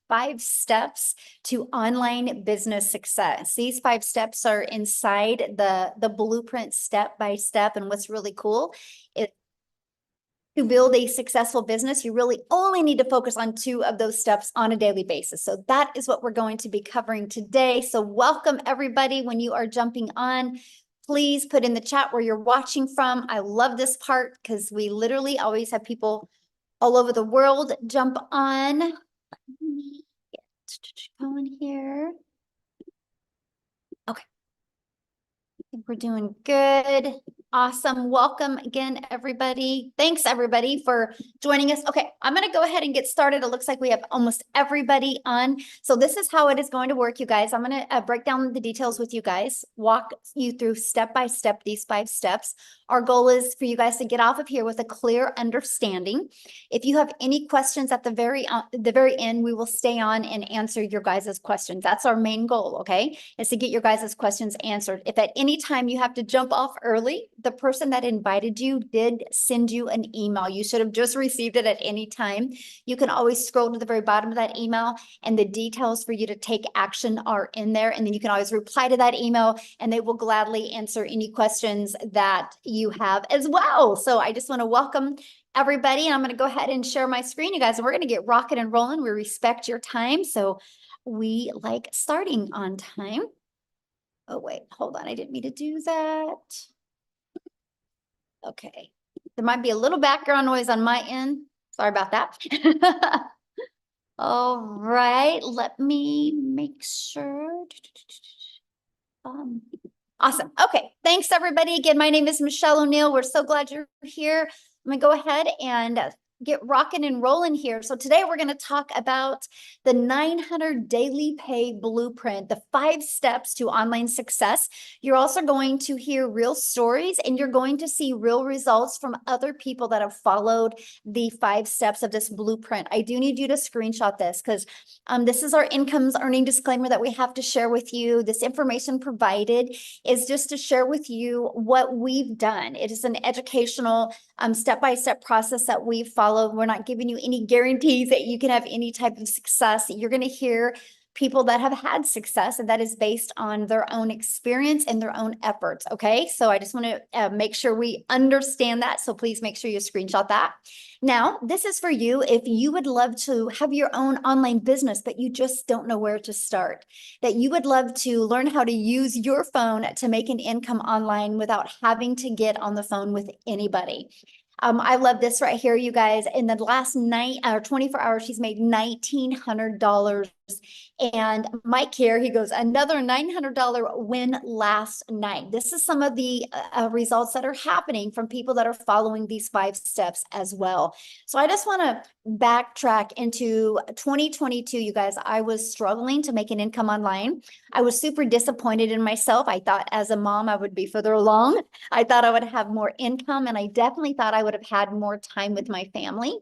5 steps to online business success. These 5 steps are inside the blueprint step by step. And what's really cool is to build a successful business, you really only need to focus on 2 of those steps on a daily basis. So that is what we're going to be covering today. So welcome everybody. When you are jumping on, please put in the chat where you're watching from. I love this part because we literally always have people all over the world jump on. Let me get going here. Okay. I think we're doing good. Awesome. Welcome again, everybody. Thanks, everybody, for joining us. Okay, I'm going to go ahead and get started. It looks like we have almost everybody on. So this is how it is going to work, you guys. I'm going to break down the details with you guys, walk you through step by step these 5 steps. Our goal is for you guys to get off of here with a clear understanding. If you have any questions at the very end, we will stay on and answer your guys' questions. That's our main goal, okay? Is to get your guys' questions answered. If at any time you have to jump off early, the person that invited you did send you an email. You should have just received it at any time. You can always scroll to the very bottom of that email and the details for you to take action are in there. And then you can always reply to that email and they will gladly answer any questions that you have as well. So I just want to welcome everybody. And I'm going to go ahead and share my screen, you guys, and we're going to get rocking and rolling. We respect your time. So we like starting on time. Oh, wait, hold on. I didn't mean to do that. Okay. There might be a little background noise on my end. Sorry about that. All right. Let me make sure. Awesome. Okay. Thanks, everybody. Again, my name is Michelle O'Neill. We're so glad you're here. I'm going to go ahead and get rocking and rolling here. So today we're going to talk about the 900 daily pay blueprint, the 5 steps to online success. You're also going to hear real stories and you're going to see real results from other people that have followed the 5 steps of this blueprint. I do need you to screenshot this because this is our incomes earning disclaimer that we have to share with you. This information provided is just to share with you what we've done. It is an educational step-by-step process that we've followed. We're not giving you any guarantees that you can have any type of success. You're going to hear people that have had success, and that is based on their own experience and their own efforts. Okay, so I just want to make sure we understand that. So please make sure you screenshot that. Now, this is for you if you would love to have your own online business, but you just don't know where to start, that you would love to learn how to use your phone to make an income online without having to get on the phone with anybody. I love this right here, you guys. In the last 24 hours, she's made $1,900. And Mike here, he goes, another $900 win last night. This is some of the results that are happening from people that are following these 5 steps as well. So I just want to backtrack into 2022, you guys. I was struggling to make an income online. I was super disappointed in myself. I thought as a mom, I would be further along. I thought I would have more income, and I definitely thought I would have had more time with my family.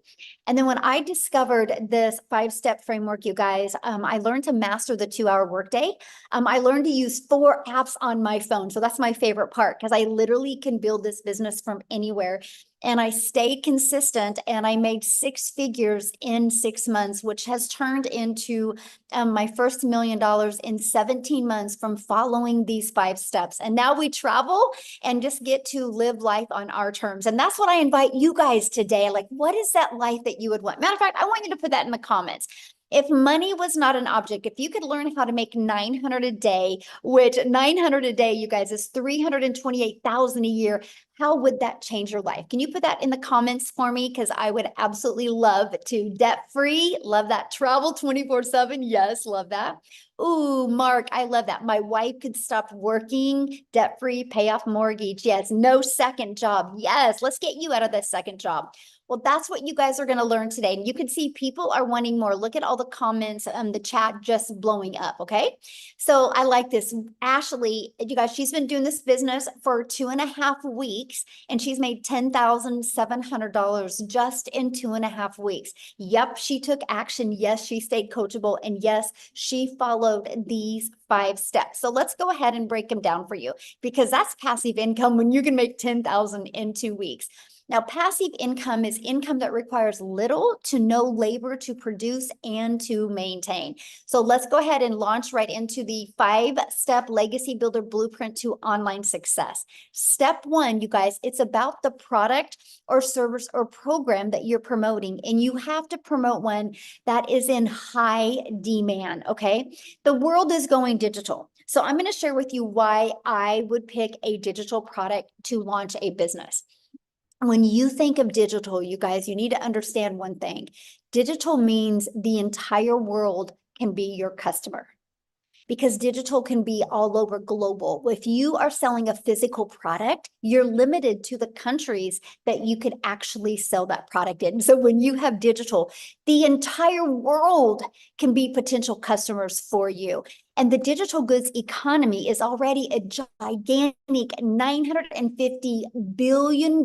And then when I discovered this 5-step framework, you guys, I learned to master the 2-hour workday. I learned to use 4 apps on my phone. So that's my favorite part because I literally can build this business from anywhere. And I stayed consistent and I made 6 figures in 6 months, which has turned into my first $1 million in 17 months from following these 5 steps. And now we travel and just get to live life on our terms. And that's what I invite you guys today. Like, what is that life that you would want? Matter of fact, I want you to put that in the comments. If money was not an object, if you could learn how to make 900 a day, which 900 a day, you guys, is 328,000 a year, how would that change your life? Can you put that in the comments for me? Because I would absolutely love to. Debt-free, love that. Travel 24/7, yes, love that. Ooh, Mark, I love that. My wife could stop working, debt-free, pay off mortgage. Yes, no second job. Yes, let's get you out of that second job. Well, that's what you guys are going to learn today. And you can see people are wanting more. Look at all the comments, the chat just blowing up, okay? So I like this. Ashley, you guys, she's been doing this business for 2.5 weeks, and she's made $10,700 just in 2.5 weeks. Yep, she took action. Yes, she stayed coachable. And yes, she followed these 5 steps. So let's go ahead and break them down for you because that's passive income when you can make 10,000 in 2 weeks. Now, passive income is income that requires little to no labor to produce and to maintain. So let's go ahead and launch right into the 5-step legacy builder blueprint to online success. Step 1, you guys, it's about the product or service or program that you're promoting, and you have to promote one that is in high demand, okay? The world is going digital. So I'm going to share with you why I would pick a digital product to launch a business. When you think of digital, you guys, you need to understand one thing. Digital means the entire world can be your customer, because digital can be all over global. If you are selling a physical product, you're limited to the countries that you could actually sell that product in. So when you have digital, the entire world can be potential customers for you. And the digital goods economy is already a gigantic $950 billion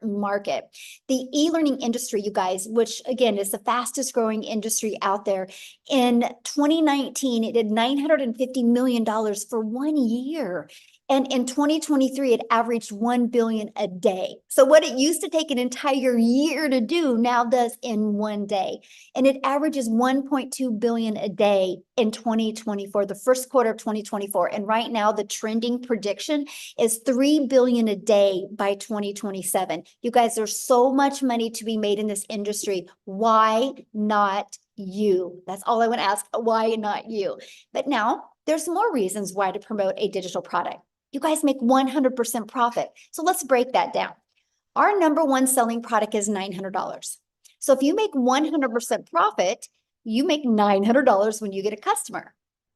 market. The e-learning industry, you guys, which again is the fastest growing industry out there, in 2019, it did $950 million for 1 year. And in 2023, it averaged 1 billion a day. So what it used to take an entire year to do now does in 1 day. And it averages 1.2 billion a day in 2024, the first quarter of 2024. And right now, the trending prediction is 3 billion a day by 2027. You guys, there's so much money to be made in this industry. Why not you? That's all I want to ask. Why not you? But now there's more reasons why to promote a digital product. You guys make 100% profit. So let's break that down. Our number one selling product is $900. So if you make 100% profit, you make $900 when you get a customer.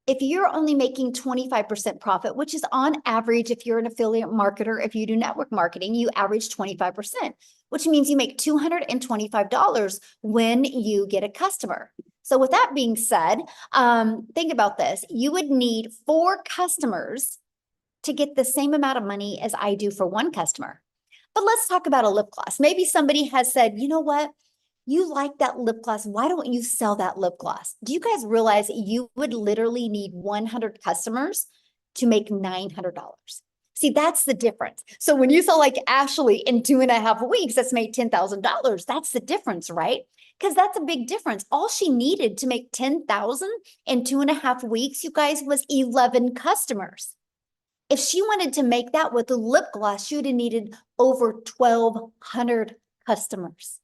If you're only making 25% profit, which is on average, if you're an affiliate marketer, if you do network marketing, you average 25%, which means you make $225 when you get a customer. So with that being said, think about this. You would need 4 customers to get the same amount of money as I do for 1 customer. But let's talk about a lip gloss. Maybe somebody has said, you know what? You like that lip gloss. Why don't you sell that lip gloss? Do you guys realize you would literally need 100 customers to make $900? See, that's the difference. So when you sell like Ashley in 2.5 weeks, that's made $10,000. That's the difference, right? Because that's a big difference. All she needed to make $10,000 in 2.5 weeks, you guys, was 11 customers. If she wanted to make that with the lip gloss, she would have needed over 1,200 customers.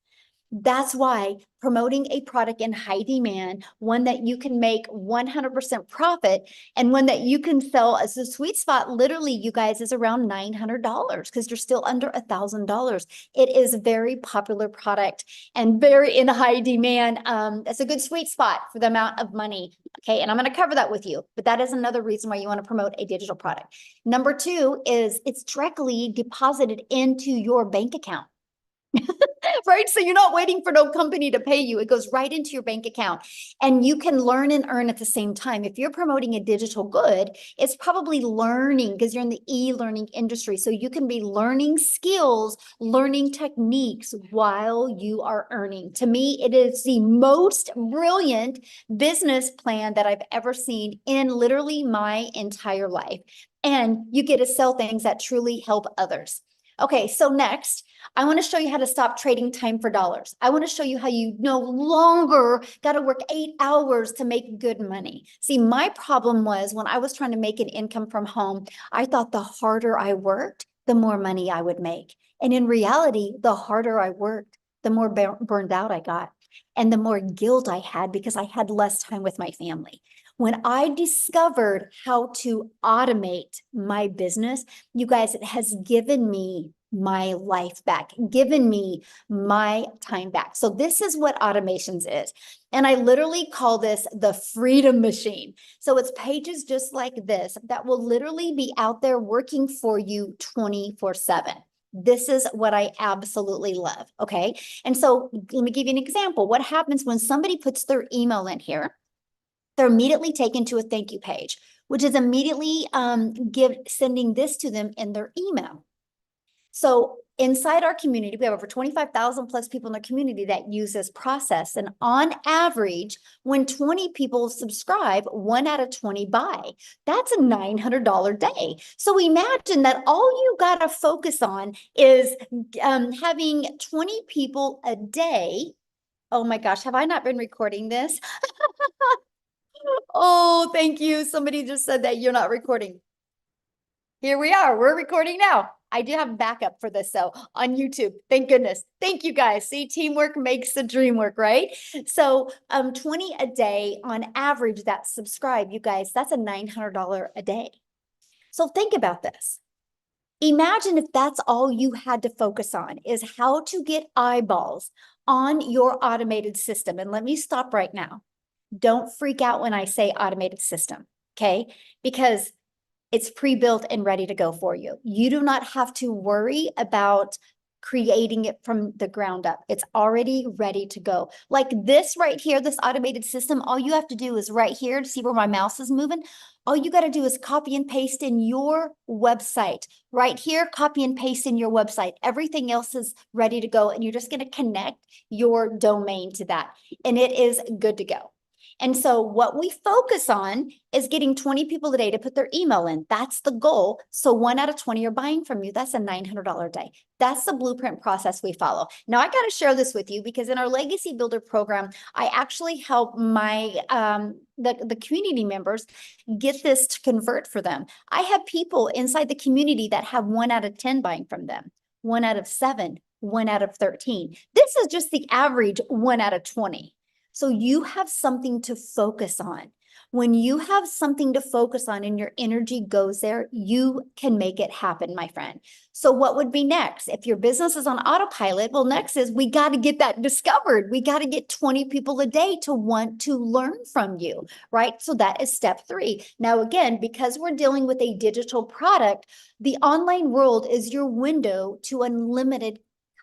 That's why promoting a product in high demand, one that you can make 100% profit, and one that you can sell as a sweet spot, literally, you guys, is around $900 because you're still under $1,000. It is a very popular product and very in high demand. That's a good sweet spot for the amount of money. Okay, and I'm going to cover that with you, but that is another reason why you want to promote a digital product. Number 2 is it's directly deposited into your bank account. Right? So you're not waiting for no company to pay you. It goes right into your bank account, and you can learn and earn at the same time. If you're promoting a digital good, it's probably learning because you're in the e-learning industry. So you can be learning skills, learning techniques while you are earning. To me, it is the most brilliant business plan that I've ever seen in literally my entire life. And you get to sell things that truly help others. Okay, so next, I want to show you how to stop trading time for dollars. I want to show you how you no longer got to work 8 hours to make good money. See, my problem was when I was trying to make an income from home, I thought the harder I worked, the more money I would make. And in reality, the harder I worked, the more burned out I got, and the more guilt I had because I had less time with my family. When I discovered how to automate my business, you guys, it has given me my life back, given me my time back. So this is what automations is. And I literally call this the freedom machine. So it's pages just like this that will literally be out there working for you 24/7. This is what I absolutely love. Okay. And so let me give you an example. What happens when somebody puts their email in here? They're immediately taken to a thank you page, which is immediately sending this to them in their email. So inside our community, we have over 25,000 plus people in the community that use this process. And on average, when 20 people subscribe, 1 out of 20 buy. That's a $900 day. So imagine that all you got to focus on is having 20 people a day. Oh my gosh, have I not been recording this? Oh, thank you. Somebody just said that you're not recording. Here we are. We're recording now. I do have backup for this, so on YouTube. Thank goodness. Thank you guys. See, teamwork makes the dream work, right? So 20 a day on average that subscribe, you guys, that's a $900 a day. So think about this. Imagine if that's all you had to focus on is how to get eyeballs on your automated system. And let me stop right now. Don't freak out when I say automated system, okay? Because it's pre-built and ready to go for you. You do not have to worry about creating it from the ground up. It's already ready to go. Like this right here, this automated system, all you have to do is right here to see where my mouse is moving. All you got to do is copy and paste in your website. Right here, copy and paste in your website. Everything else is ready to go, and you're just going to connect your domain to that, and it is good to go. And so what we focus on is getting 20 people a day to put their email in. That's the goal. So 1 out of 20 are buying from you. That's a $900 day. That's the blueprint process we follow. Now, I got to share this with you because in our Legacy Builder program, I actually help my the community members get this to convert for them. I have people inside the community that have 1 out of 10 buying from them, 1 out of 7, 1 out of 13. This is just the average 1 out of 20. So you have something to focus on. When you have something to focus on and your energy goes there, you can make it happen, my friend. So what would be next? If your business is on autopilot, well, next is we got to get that discovered. We got to get 20 people a day to want to learn from you, right? So that is step 3. Now, again, because we're dealing with a digital product, the online world is your window to unlimited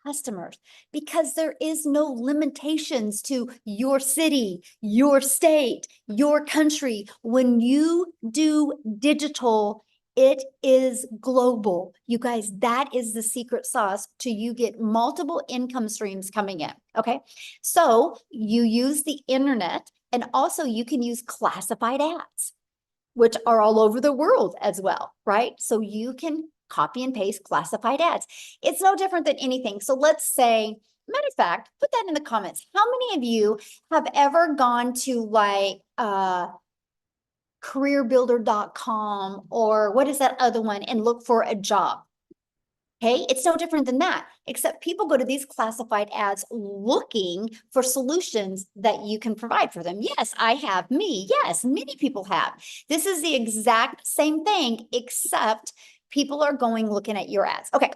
customers, because there is no limitations to your city, your state, your country. When you do digital, it is global. You guys, that is the secret sauce to you get multiple income streams coming in. Okay. So you use the internet, and also you can use classified ads, which are all over the world as well, right? So you can copy and paste classified ads. It's no different than anything. So let's say, matter of fact, put that in the comments. How many of you have ever gone to like careerbuilder.com or what is that other one and look for a job? Okay, it's no different than that, except people go to these classified ads looking for solutions that you can provide for them. Yes, I have. Me. Yes, many people have. This is the exact same thing, except people are going looking at your ads. Okay,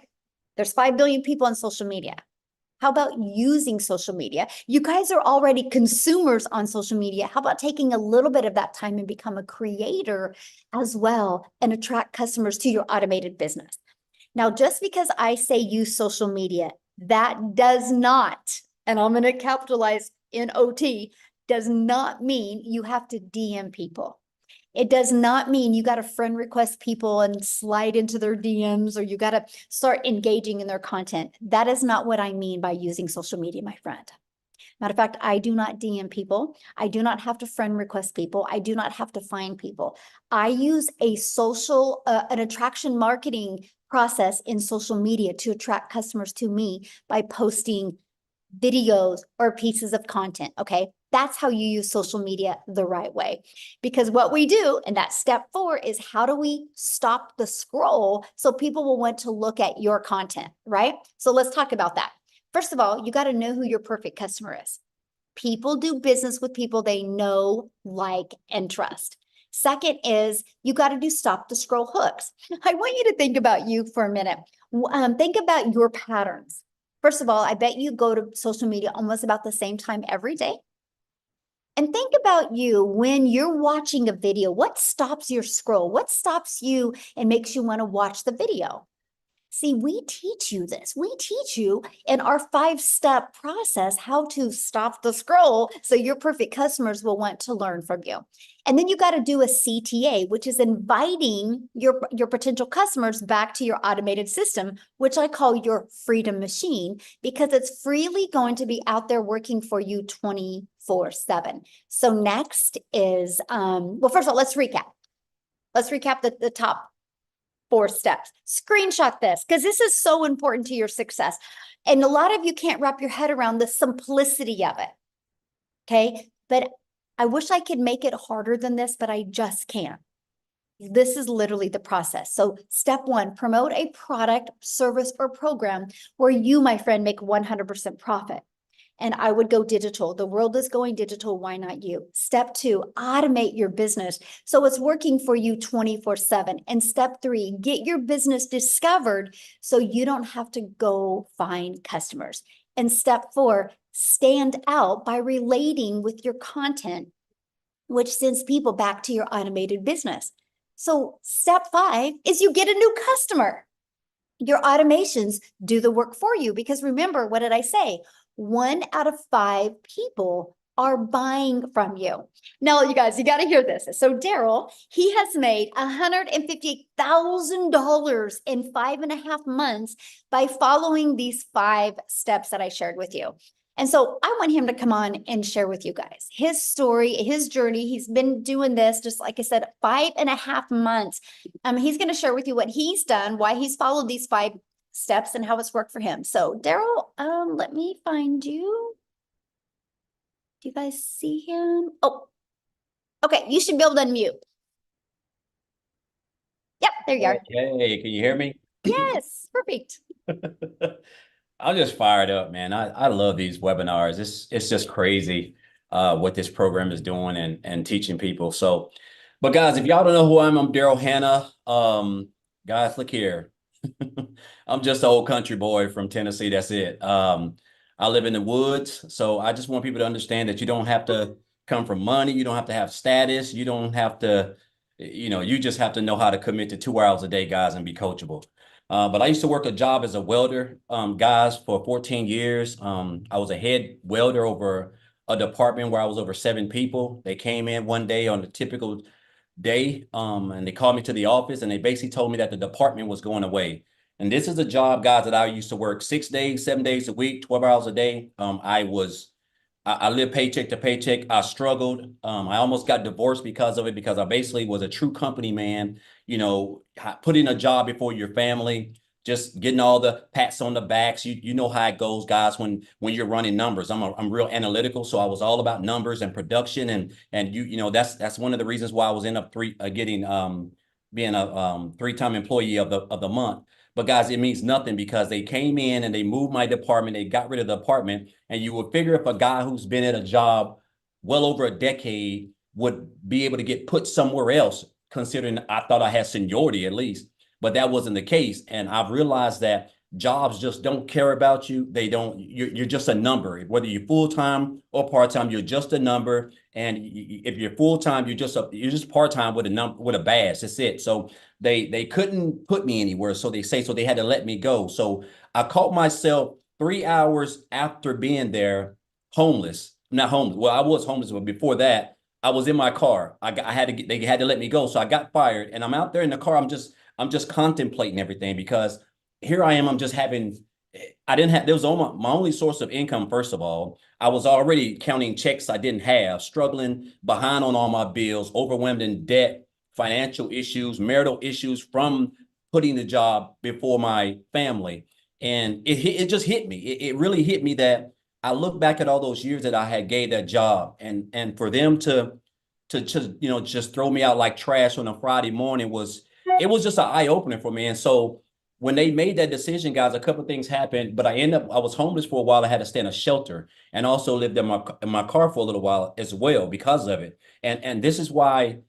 there's 5 billion people on social media. How about using social media? You guys are already consumers on social media. How about taking a little bit of that time and become a creator as well and attract customers to your automated business? Now, just because I say use social media, that does not, and I'm going to capitalize NOT, does not mean you have to DM people. It does not mean you got to friend request people and slide into their DMs, or you got to start engaging in their content. That is not what I mean by using social media, my friend. Matter of fact, I do not DM people. I do not have to friend request people. I do not have to find people. I use a social, an attraction marketing process in social media to attract customers to me by posting videos or pieces of content. Okay. That's how you use social media the right way. Because what we do, and that's step 4, is how do we stop the scroll so people will want to look at your content, right? So let's talk about that. First of all, you got to know who your perfect customer is. People do business with people they know, like, and trust. Second is you got to do stop the scroll hooks. I want you to think about you for a minute. Think about your patterns. First of all, I bet you go to social media almost about the same time every day. And think about you when you're watching a video. What stops your scroll? What stops you and makes you want to watch the video? See, we teach you this. We teach you in our 5-step process how to stop the scroll so your perfect customers will want to learn from you. And then you got to do a CTA, which is inviting your potential customers back to your automated system, which I call your freedom machine, because it's freely going to be out there working for you 24/7. So next is, well, first of all, let's recap. Let's recap the top 4 steps. Screenshot this because this is so important to your success. And a lot of you can't wrap your head around the simplicity of it. Okay. But I wish I could make it harder than this, but I just can't. This is literally the process. So step 1, promote a product, service, or program where you, my friend, make 100% profit. And I would go digital. The world is going digital. Why not you? Step 2, automate your business so it's working for you 24/7. And step 3, get your business discovered so you don't have to go find customers. And step 4, stand out by relating with your content, which sends people back to your automated business. So step 5 is you get a new customer. Your automations do the work for you because remember, what did I say? 1 out of 5 people are buying from you. Now, you guys, you got to hear this. So Daryl, he has made $150,000 in 5.5 months by following these 5 steps that I shared with you. And so I want him to come on and share with you guys his story, his journey. He's been doing this, just like I said, 5.5 months. He's going to share with you what he's done, why he's followed these 5 steps and how it's worked for him. So Daryl, let me find you. Do you guys see him? Oh, okay. You should be able to unmute. Yep, there you are. Hey, can you hear me? Yes, perfect. I'm just fired up, man. I love these webinars. It's just crazy what this program is doing and teaching people. So, but guys, if y'all don't know who I'm Daryl Hannah. Guys, look here. I'm just an old country boy from Tennessee. That's it. I live in the woods, so I just want people to understand that you don't have to come from money. You don't have to have status. You don't have to, you just have to know how to commit to 2 hours a day, guys, and be coachable. But I used to work a job as a welder, guys, for 14 years. I was a head welder over a department where I was over 7 people. They came in one day on a typical day, and they called me to the office, and they basically told me that the department was going away. And this is a job, guys, that I used to work 6 days, 7 days a week, 12 hours a day. I lived paycheck to paycheck. I struggled. I almost got divorced because of it, because I basically was a true company man, putting a job before your family, just getting all the pats on the backs. You know how it goes, guys, when you're running numbers. I'm real analytical, so I was all about numbers and production, and that's one of the reasons why I was being a 3-time employee of the month. But guys, it means nothing because they came in and they moved my department. They got rid of the department. And you would figure if a guy who's been at a job well over a decade would be able to get put somewhere else, considering I thought I had seniority at least. But that wasn't the case. And I've realized that jobs just don't care about you. You're just a number. Whether you're full-time or part-time, you're just a number. And if you're full-time, you're just part-time with a badge. That's it. So they couldn't put me anywhere. So they had to let me go. So I caught myself 3 hours after being there, homeless. Not homeless. Well, I was homeless, but before that, I was in my car. They had to let me go. So I got fired, and I'm out there in the car. I'm just contemplating everything because here I am. There was my only source of income. First of all, I was already counting checks I didn't have, struggling behind on all my bills, overwhelmed in debt, financial issues, marital issues from putting the job before my family. And it just hit me. It really hit me that I look back at all those years that I had gave that job, and for them to just throw me out like trash on a Friday morning it was just an eye opener for me. And so when they made that decision, guys, a couple of things happened, but I was homeless for a while. I had to stay in a shelter and also lived in my car for a little while as well because of it. And this is why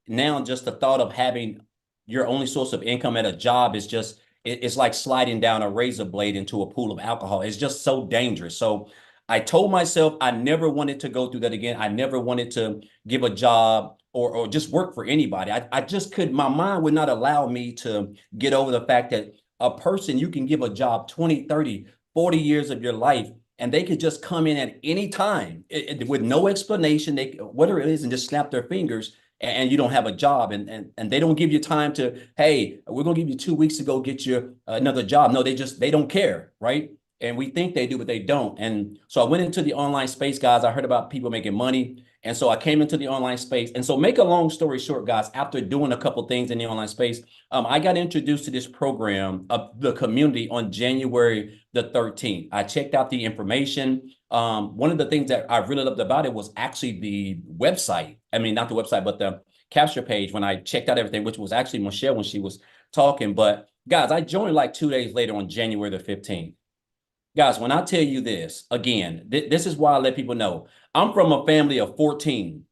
now just the thought of having your only source of income at a job it's like sliding down a razor blade into a pool of alcohol. It's just so dangerous. So I told myself I never wanted to go through that again. I never wanted to give a job or just work for anybody. I just my mind would not allow me to get over the fact that a person you can give a job 20, 30, 40 years of your life, and they could just come in at any time with no explanation, they whatever it is, and just snap their fingers, and you don't have a job, and they don't give you time to, hey, we're gonna give you 2 weeks to go get you another job. No, they don't care, right? And we think they do, but they don't. And so I went into the online space, guys. I heard about people making money. And so I came into the online space. And so make a long story short, guys, after doing a couple things in the online space, I got introduced to this program of the community on January the 13th. I checked out the information. One of the things that I really loved about it was actually the website. I mean, not the website, but the capture page when I checked out everything, which was actually Michelle when she was talking. But guys, I joined like 2 days later on January the 15th. Guys, when I tell you this, again, this is why I let people know. I'm from a family of 14.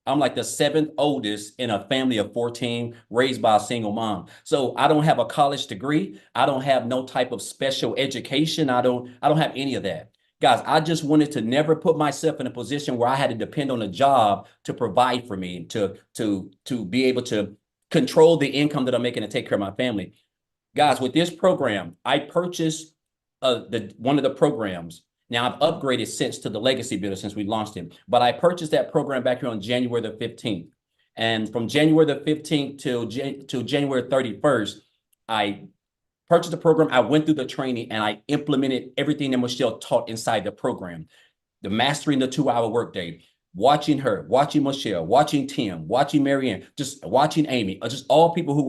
I'm like the seventh oldest in a family of 14, raised by a single mom. So I don't have a college degree. I don't have no type of special education. I don't have any of that. Guys, I just wanted to never put myself in a position where I had to depend on a job to provide for me, to be able to control the income that I'm making to take care of my family. Guys, with this program, I purchased one of the programs. Now I've upgraded since to the Legacy Builder since we launched it, but I purchased that program back here on January the 15th. And from January the 15th till January 31st, I purchased the program. I went through the training and I implemented everything that Michelle taught inside the program. The mastering the 2-hour workday, watching her, watching Michelle, watching Tim, watching Marianne, just watching Amy, just all people who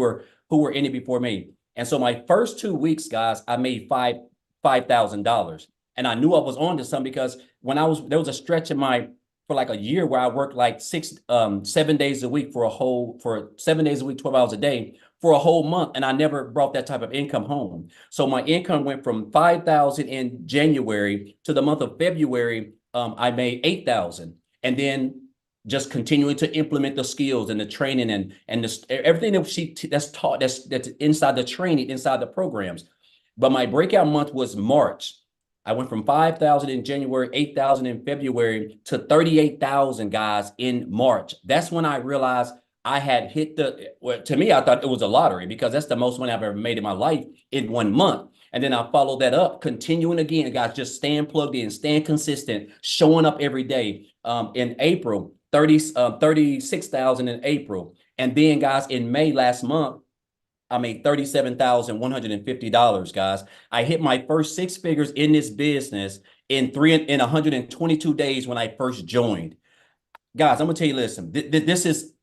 were in it before me. And so my first 2 weeks, guys, I made $5,000. And I knew I was on to something because there was a stretch for like a year where I worked like 7 days a week for 7 days a week, 12 hours a day for a whole month. And I never brought that type of income home. So my income went from 5,000 in January to the month of February. I made 8,000. And then just continuing to implement the skills and the training and everything that's taught, that's inside the training, inside the programs. But my breakout month was March. I went from 5,000 in January, 8,000 in February to 38,000 guys in March. That's when I realized I had hit to me, I thought it was a lottery because that's the most money I've ever made in my life in 1 month. And then I followed that up, continuing again, guys, just staying plugged in, staying consistent, showing up every day. In April, 36,000 in April. And then guys, in May last month, I made $37,150, guys. I hit my first 6 figures in this business in 122 days when I first joined. Guys, I'm gonna tell you, listen, this is,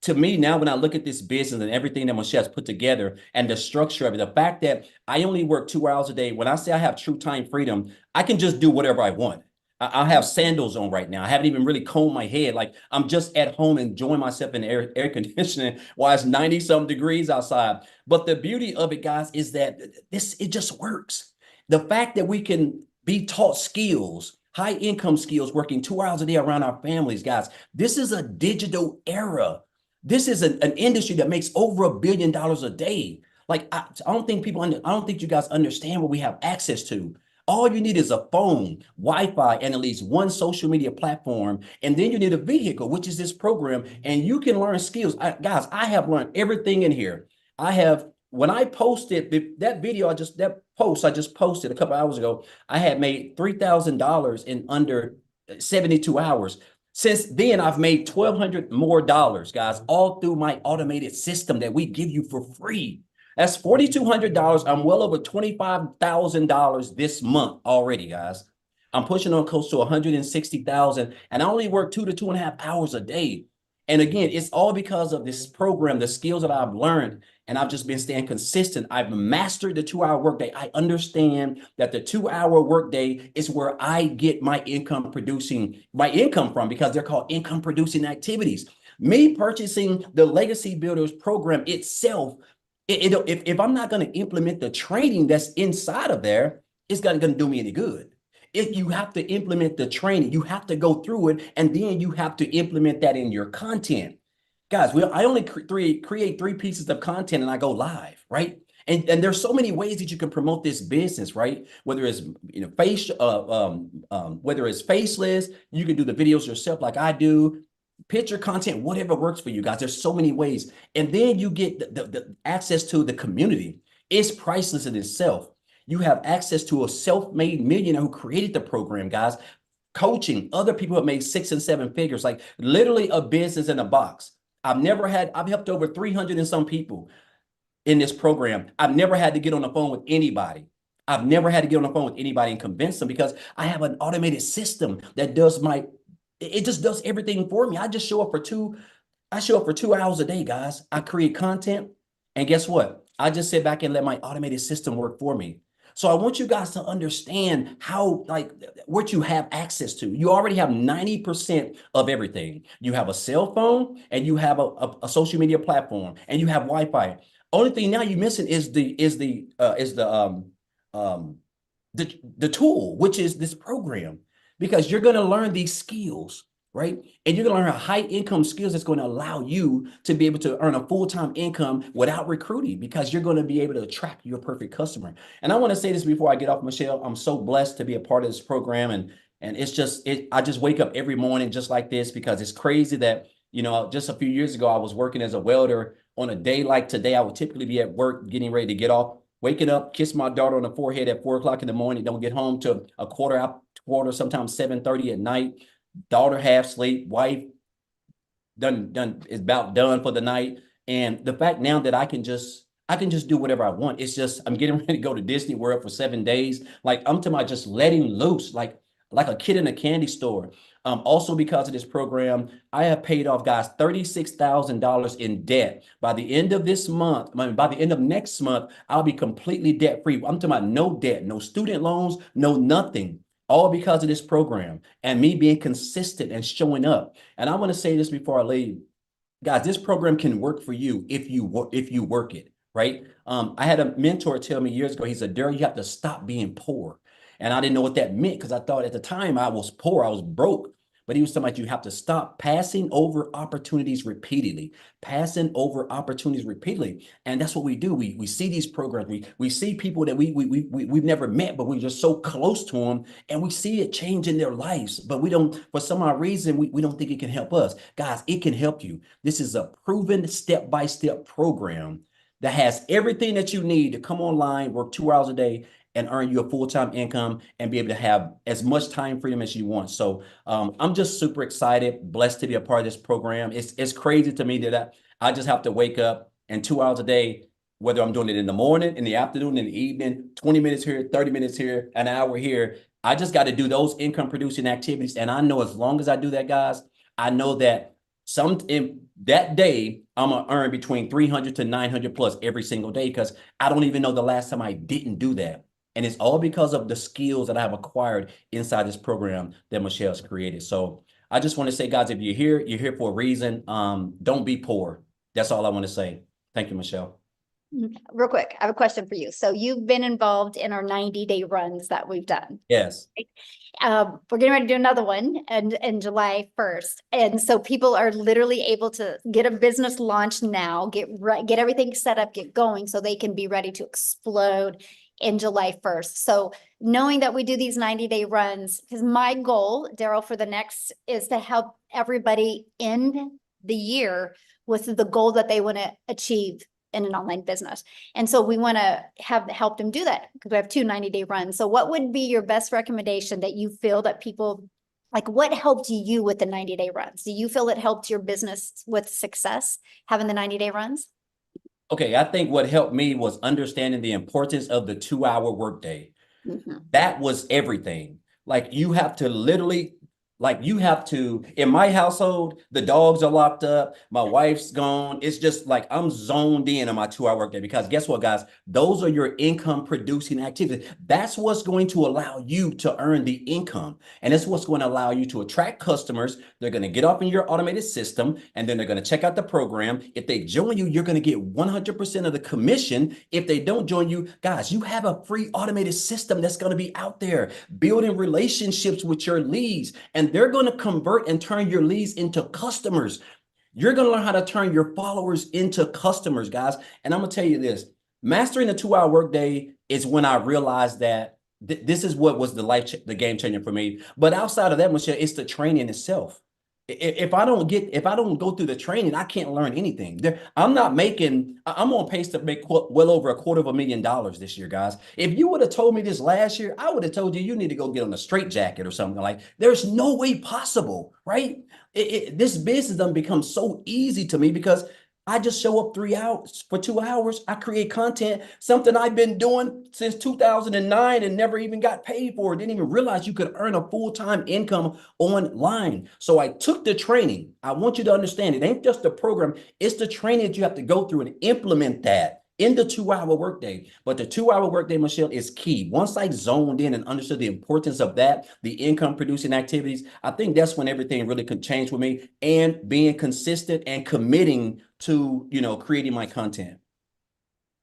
to me now, when I look at this business and everything that Michelle's put together and the structure of it, the fact that I only work 2 hours a day, when I say I have true time freedom, I can just do whatever I want. I have sandals on right now. I haven't even really combed my head. Like I'm just at home enjoying myself in air conditioning while it's 90-some degrees outside. But the beauty of it, guys, is that it just works. The fact that we can be taught skills, high income skills, working 2 hours a day around our families, guys. This is a digital era. This is an industry that makes over $1 billion a day. Like I don't think you guys understand what we have access to. All you need is a phone, Wi-Fi, and at least one social media platform. And then you need a vehicle, which is this program. And you can learn skills. Guys, I have learned everything in here. When I posted that post I just posted a couple hours ago, I had made $3,000 in under 72 hours. Since then, I've made $1,200 more, guys, all through my automated system that we give you for free. That's $4,200. I'm well over $25,000 this month already, guys. I'm pushing on close to 160,000, and I only work 2 to 2.5 hours a day. And again, it's all because of this program, the skills that I've learned, and I've just been staying consistent. I've mastered the 2-hour workday. I understand that the 2-hour workday is where I get my income from because they're called income producing activities. Me purchasing the Legacy Builders program itself, if I'm not going to implement the training that's inside of there, it's not going to do me any good. If you have to implement the training, you have to go through it, and then you have to implement that in your content. Guys, I only create 3 pieces of content and I go live, right? And there's so many ways that you can promote this business, right? Whether it's whether it's faceless, you can do the videos yourself like I do. Picture content, whatever works for you guys. There's so many ways. And then you get the access to the community. It's priceless in itself. You have access to a self-made millionaire who created the program, guys. Coaching other people have made 6 and 7 figures, like literally a business in a box. I've helped over 300 and some people in this program. I've never had to get on the phone with anybody. I've never had to get on the phone with anybody and convince them because I have an automated system that it just does everything for me. I show up for 2 hours a day, guys. I create content, and guess what? I just sit back and let my automated system work for me. So I want you guys to understand how, like, what you have access to. You already have 90% of everything. You have a cell phone, and you have a social media platform, and you have Wi-Fi. Only thing now you're missing is the tool, which is this program, because you're going to learn these skills, right? And you're going to learn high income skills that's going to allow you to be able to earn a full-time income without recruiting, because you're going to be able to attract your perfect customer. And I want to say this before I get off, Michelle. I'm so blessed to be a part of this program. And it's just, I just wake up every morning just like this, because it's crazy that, just a few years ago, I was working as a welder. On a day like today, I would typically be at work getting ready to get off, waking up, kiss my daughter on the forehead at 4 o'clock in the morning, don't get home till a quarter, sometimes 7:30 at night. Daughter half sleep, wife done is about done for the night. And the fact now that I can just do whatever I want. It's just, I'm getting ready to go to Disney World for 7 days. Like, I'm talking about just letting loose, like a kid in a candy store. Also, because of this program, I have paid off, guys, $36,000 in debt. By the end of this month, by the end of next month, I'll be completely debt free. I'm talking about no debt, no student loans, no nothing. All because of this program and me being consistent and showing up. And I want to say this before I leave, guys. This program can work for you if you work it, right? I had a mentor tell me years ago. He said, "Daryl, you have to stop being poor." And I didn't know what that meant, because I thought at the time I was poor, I was broke. But he was talking about, you have to stop passing over opportunities repeatedly, And that's what we do. We see these programs. We see people that we've never met, but we're just so close to them, and we see it changing their lives. But we don't, for some odd reason, we don't think it can help us. Guys, it can help you. This is a proven step-by-step program that has everything that you need to come online, work 2 hours a day, and earn you a full-time income and be able to have as much time freedom as you want. So I'm just super excited, blessed to be a part of this program. It's crazy to me that I just have to wake up, and 2 hours a day, whether I'm doing it in the morning, in the afternoon, in the evening, 20 minutes here, 30 minutes here, an hour here. I just got to do those income producing activities. And I know as long as I do that, guys, I know that in that day, I'm going to earn between 300 to 900 plus every single day, because I don't even know the last time I didn't do that. And it's all because of the skills that I have acquired inside this program that Michelle's created. So I just want to say, guys, if you're here for a reason. Don't be poor. That's all I want to say. Thank you, Michelle. Real quick, I have a question for you. So you've been involved in our 90-day runs that we've done. Yes. We're getting ready to do another one in July 1st. And so people are literally able to get a business launch now, get everything set up, get going, so they can be ready to explode in July 1st. So knowing that we do these 90-day runs, because my goal, Daryl, for the next is to help everybody end the year with the goal that they want to achieve in an online business. And so we want to help them do that, because we have 2 90-day runs. So what would be your best recommendation that you feel that people, like, what helped you with the 90-day runs? Do you feel it helped your business with success, having the 90-day runs? Okay, I think what helped me was understanding the importance of the 2-hour workday. That was everything. Like, you have to literally, in my household, the dogs are locked up, my wife's gone. It's just like I'm zoned in on my 2-hour workday, because guess what, guys? Those are your income producing activities. That's what's going to allow you to earn the income. And it's what's going to allow you to attract customers. They're going to get up in your automated system, and then they're going to check out the program. If they join you, you're going to get 100% of the commission. If they don't join you, guys, you have a free automated system that's going to be out there building relationships with your leads, and they're going to convert and turn your leads into customers. You're going to learn how to turn your followers into customers, guys. And I'm going to tell you this, mastering the 2-hour workday is when I realized that this is what was the game changer for me. But outside of that, Michelle, it's the training itself. If I don't go through the training, I can't learn anything. I'm on pace to make well over $250,000 this year, guys. If you would have told me this last year, I would have told you need to go get on a straitjacket or something. Like, there's no way possible, right? This business doesn't become so easy to me because I just show up 3 hours for 2 hours. I create content, something I've been doing since 2009 and never even got paid for it. Didn't even realize you could earn a full-time income online. So I took the training. I want you to understand it ain't just the program, it's the training that you have to go through and implement that in the 2 hour workday. But the 2 hour workday, Michelle, is key. Once I zoned in and understood the importance of that, the income producing activities, I think that's when everything really could change with me, and being consistent and committing to, creating my content.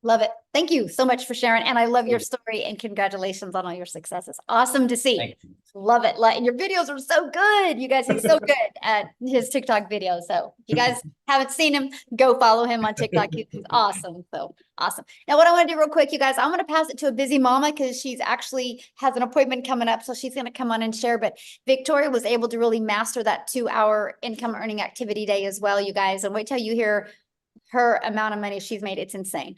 Love it. Thank you so much for sharing. And I love your story, and congratulations on all your successes. Awesome to see. Thank you. Love it. And your videos are so good. You guys, he's so good at his TikTok videos. So if you guys haven't seen him, go follow him on TikTok. He's awesome. So awesome. Now, what I want to do real quick, you guys, I'm going to pass it to a busy mama because she's actually has an appointment coming up. So she's going to come on and share. But Victoria was able to really master that 2 hour income earning activity day as well, you guys. And wait till you hear her amount of money she's made. It's insane.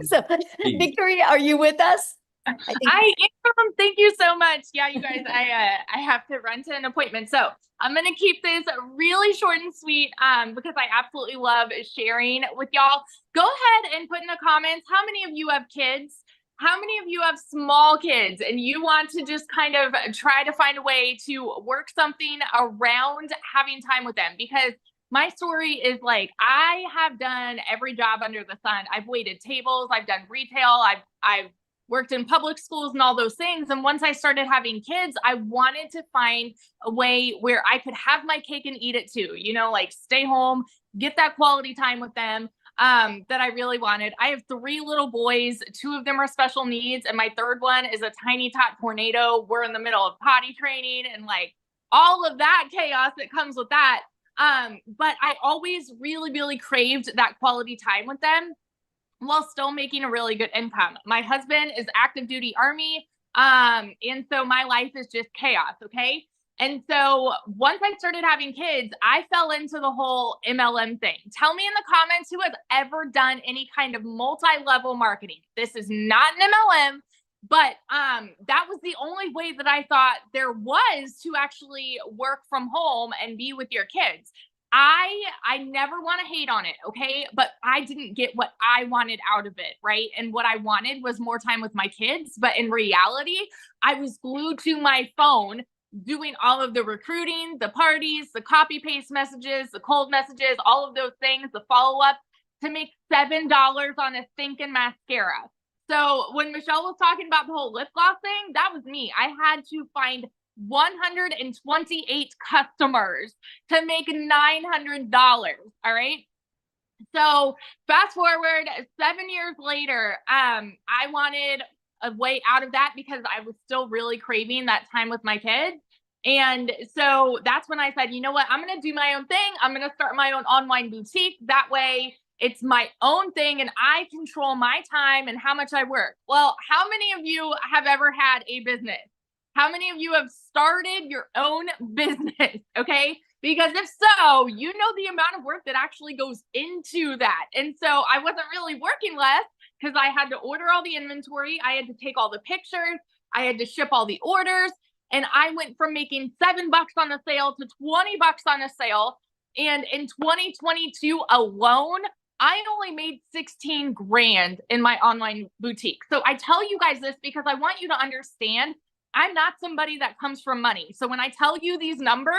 So Victoria, are you with us? I am. Thank you so much. Yeah, you guys, I have to run to an appointment. So I'm going to keep this really short and sweet because I absolutely love sharing with y'all. Go ahead and put in the comments, how many of you have kids? How many of you have small kids and you want to just kind of try to find a way to work something around having time with them? Because my story is like, I have done every job under the sun. I've waited tables, I've done retail, I've worked in public schools and all those things. And once I started having kids, I wanted to find a way where I could have my cake and eat it too, like stay home, get that quality time with them that I really wanted. I have 3 little boys, 2 of them are special needs, and my third one is a tiny tot tornado. We're in the middle of potty training and like all of that chaos that comes with that. But I always really, really craved that quality time with them while still making a really good income. My husband is active duty Army. And so my life is just chaos. Okay. And so once I started having kids, I fell into the whole MLM thing. Tell me in the comments who has ever done any kind of multi-level marketing. This is not an MLM. But that was the only way that I thought there was to actually work from home and be with your kids. I never want to hate on it, okay? But I didn't get what I wanted out of it, right? And what I wanted was more time with my kids. But in reality, I was glued to my phone doing all of the recruiting, the parties, the copy paste messages, the cold messages, all of those things, the follow-up to make $7 on a thinking mascara. So when Michelle was talking about the whole lip gloss thing, that was me. I had to find 128 customers to make $900. All right. So fast forward 7 years later, I wanted a way out of that because I was still really craving that time with my kids. And so that's when I said, you know what, I'm going to do my own thing. I'm going to start my own online boutique. That way it's my own thing and I control my time and how much I work. Well, how many of you have ever had a business? How many of you have started your own business? Okay. Because if so, you know the amount of work that actually goes into that. And so I wasn't really working less because I had to order all the inventory. I had to take all the pictures. I had to ship all the orders. And I went from making $7 on a sale to $20 on a sale. And in 2022 alone, I only made 16 grand in my online boutique. So I tell you guys this because I want you to understand I'm not somebody that comes from money. So when I tell you these numbers,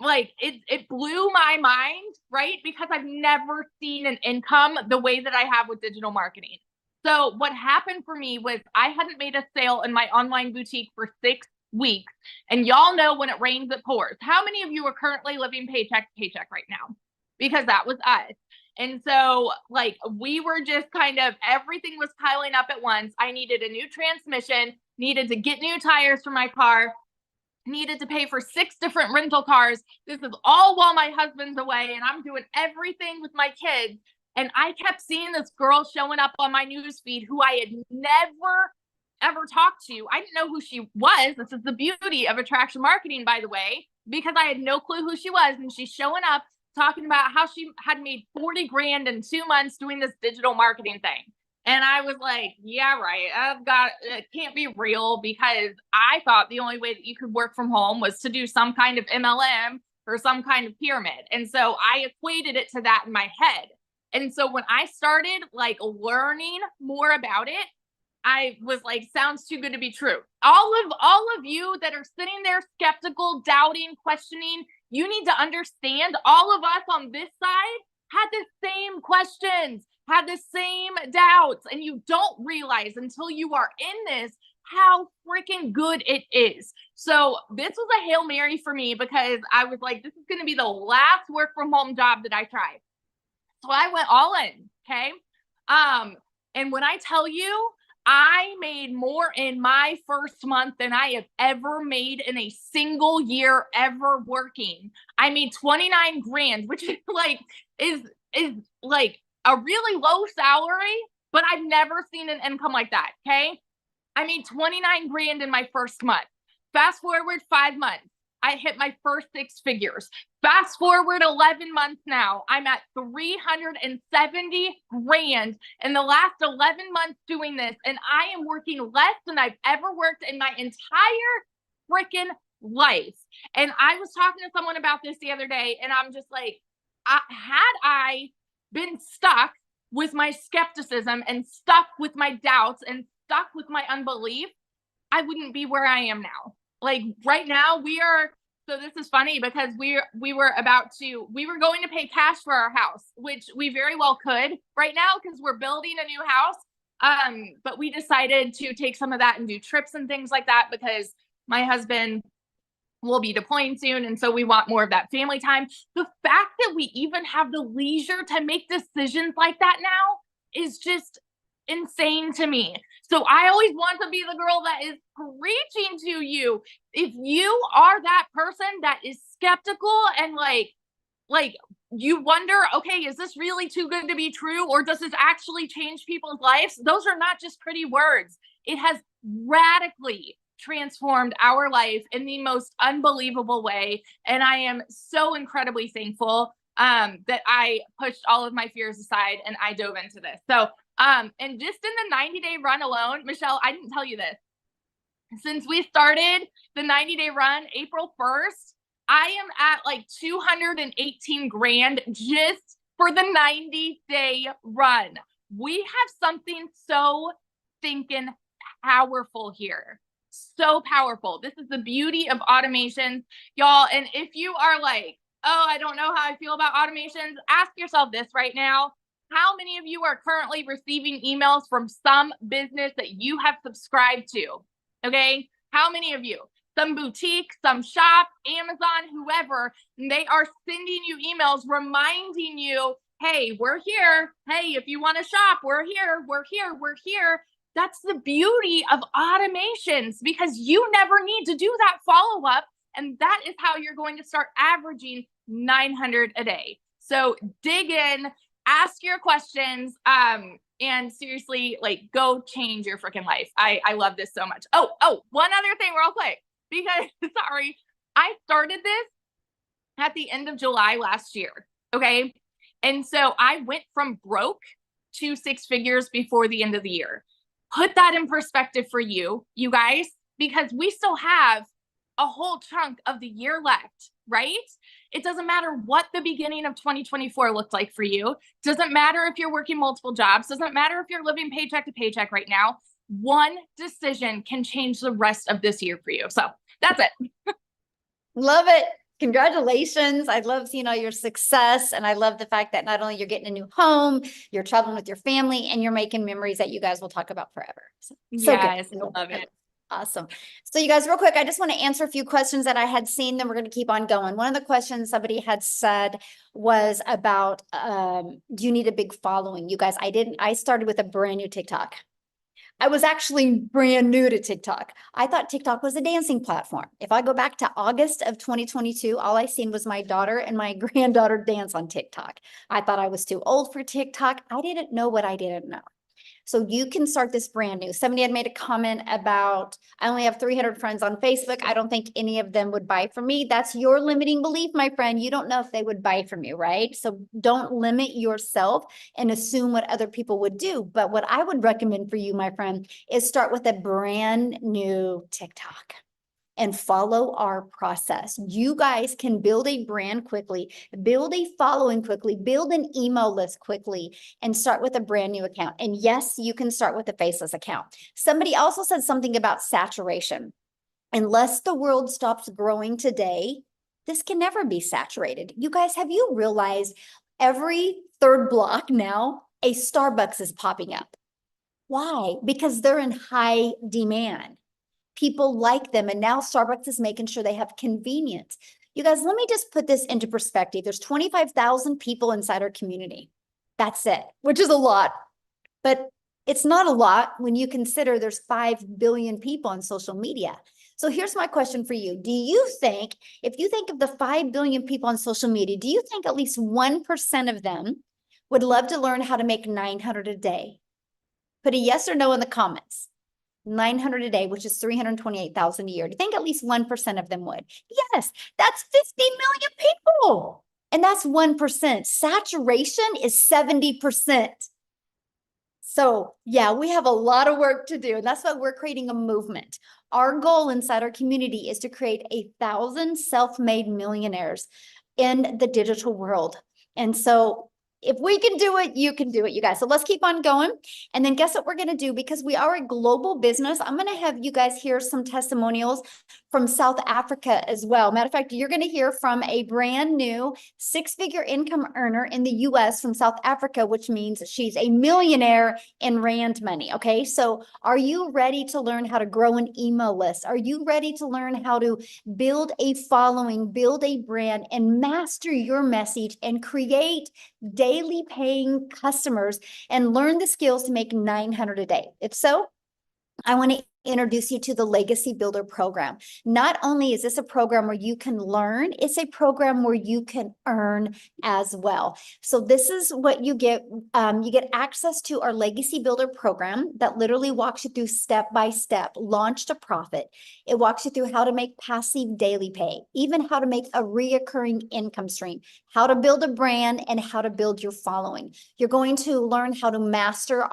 like it blew my mind, right? Because I've never seen an income the way that I have with digital marketing. So what happened for me was I hadn't made a sale in my online boutique for 6 weeks. And y'all know when it rains, it pours. How many of you are currently living paycheck to paycheck right now? Because that was us. And so like we were just kind of, everything was piling up at once. I needed a new transmission, needed to get new tires for my car, needed to pay for 6 different rental cars. This is all while my husband's away and I'm doing everything with my kids. And I kept seeing this girl showing up on my newsfeed who I had never, ever talked to. I didn't know who she was. This is the beauty of attraction marketing, by the way. because I had no clue who she was. And she's showing up talking about how she had made 40 grand in 2 months doing this digital marketing thing. And I was like, yeah, right. It can't be real, because I thought the only way that you could work from home was to do some kind of MLM or some kind of pyramid. And so I equated it to that in my head. And so when I started like learning more about it, I was like, sounds too good to be true. All of you that are sitting there skeptical, doubting, questioning, you need to understand all of us on this side had the same questions, had the same doubts, and you don't realize until you are in this how freaking good it is. So this was a Hail Mary for me, because I was like, this is going to be the last work from home job that I try. So I went all in. Okay. And when I tell you, I made more in my first month than I have ever made in a single year ever working. I made 29 grand, which is like a really low salary, but I've never seen an income like that. Okay. I made 29 grand in my first month. Fast forward 5 months, I hit my first 6 figures. Fast forward 11 months now, I'm at 370 grand in the last 11 months doing this. And I am working less than I've ever worked in my entire freaking life. And I was talking to someone about this the other day, and I'm just like, had I been stuck with my skepticism and stuck with my doubts and stuck with my unbelief, I wouldn't be where I am now. Like right now so this is funny, because we were going to pay cash for our house, which we very well could right now, because we're building a new house. But we decided to take some of that and do trips and things like that, because my husband will be deploying soon. And so we want more of that family time. The fact that we even have the leisure to make decisions like that now is just insane to me. So I always want to be the girl that is preaching to you. If you are that person that is skeptical and like you wonder, okay, is this really too good to be true? Or does this actually change people's lives? Those are not just pretty words. It has radically transformed our life in the most unbelievable way. And I am so incredibly thankful that I pushed all of my fears aside and I dove into this. So, and just in the 90-day run alone, Michelle, I didn't tell you this. Since we started the 90-day run, April 1st, I am at like 218 grand just for the 90-day run. We have something so thinking powerful here. So powerful. This is the beauty of automations, y'all. And if you are like, oh, I don't know how I feel about automations, ask yourself this right now. How many of you are currently receiving emails from some business that you have subscribed to? Okay. How many of you? Some boutique, some shop, Amazon, whoever, they are sending you emails reminding you, hey, we're here. Hey, if you want to shop, we're here. We're here. We're here. That's the beauty of automations, because you never need to do that follow-up. And that is how you're going to start averaging 900 a day. So dig in, ask your questions, and seriously, like, go change your freaking life. I love this so much. Oh, one other thing real quick, because sorry, I started this at the end of July last year. Okay. And so I went from broke to 6 figures before the end of the year. Put that in perspective for you guys, because we still have a whole chunk of the year left, right? It doesn't matter what the beginning of 2024 looked like for you. Doesn't matter if you're working multiple jobs. Doesn't matter if you're living paycheck to paycheck right now. One decision can change the rest of this year for you. So that's it. Love it. Congratulations. I love seeing all your success. And I love the fact that not only you're getting a new home, you're traveling with your family, and you're making memories that you guys will talk about forever. So yes, good. I love it. Awesome. So you guys, real quick, I just want to answer a few questions that I had seen, then we're going to keep on going. One of the questions somebody had said was about, do you need a big following? You guys, I started with a brand new TikTok. I was actually brand new to TikTok. I thought TikTok was a dancing platform. If I go back to August of 2022, all I seen was my daughter and my granddaughter dance on TikTok. I thought I was too old for TikTok. I didn't know what I didn't know. So you can start this brand new. Somebody had made a comment about, I only have 300 friends on Facebook. I don't think any of them would buy from me. That's your limiting belief, my friend. You don't know if they would buy from you, right? So don't limit yourself and assume what other people would do. But what I would recommend for you, my friend, is start with a brand new TikTok and follow our process. You guys can build a brand quickly, build a following quickly, build an email list quickly, and start with a brand new account. And yes, you can start with a faceless account. Somebody also said something about saturation. Unless the world stops growing today, this can never be saturated. You guys, have you realized every third block now, a Starbucks is popping up? Why? Because they're in high demand. People like them. And now Starbucks is making sure they have convenience. You guys, let me just put this into perspective. There's 25,000 people inside our community. That's it, which is a lot. But it's not a lot when you consider there's 5 billion people on social media. So here's my question for you. Do you think, if you think of the 5 billion people on social media, do you think at least 1% of them would love to learn how to make 900 a day? Put a yes or no in the comments. 900 a day, which is 328,000 a year. Do you think at least 1% of them would? Yes, that's 50 million people. And that's 1%. Saturation is 70%. So yeah, we have a lot of work to do. And that's why we're creating a movement. Our goal inside our community is to create 1,000 self-made millionaires in the digital world. And so if we can do it, you can do it, you guys. So let's keep on going. And then guess what we're going to do? Because we are a global business, I'm going to have you guys hear some testimonials from South Africa as well. Matter of fact, you're going to hear from a brand new 6-figure income earner in the US from South Africa, which means she's a millionaire in Rand money. Okay. So are you ready to learn how to grow an email list? Are you ready to learn how to build a following, build a brand, and master your message and create daily paying customers and learn the skills to make 900 a day? If so, I want to introduce you to the Legacy Builder program. Not only is this a program where you can learn, it's a program where you can earn as well. So this is what you get. You get access to our Legacy Builder program that literally walks you through step-by-step, launch to profit. It walks you through how to make passive daily pay, even how to make a reoccurring income stream, how to build a brand, and how to build your following. You're going to learn how to master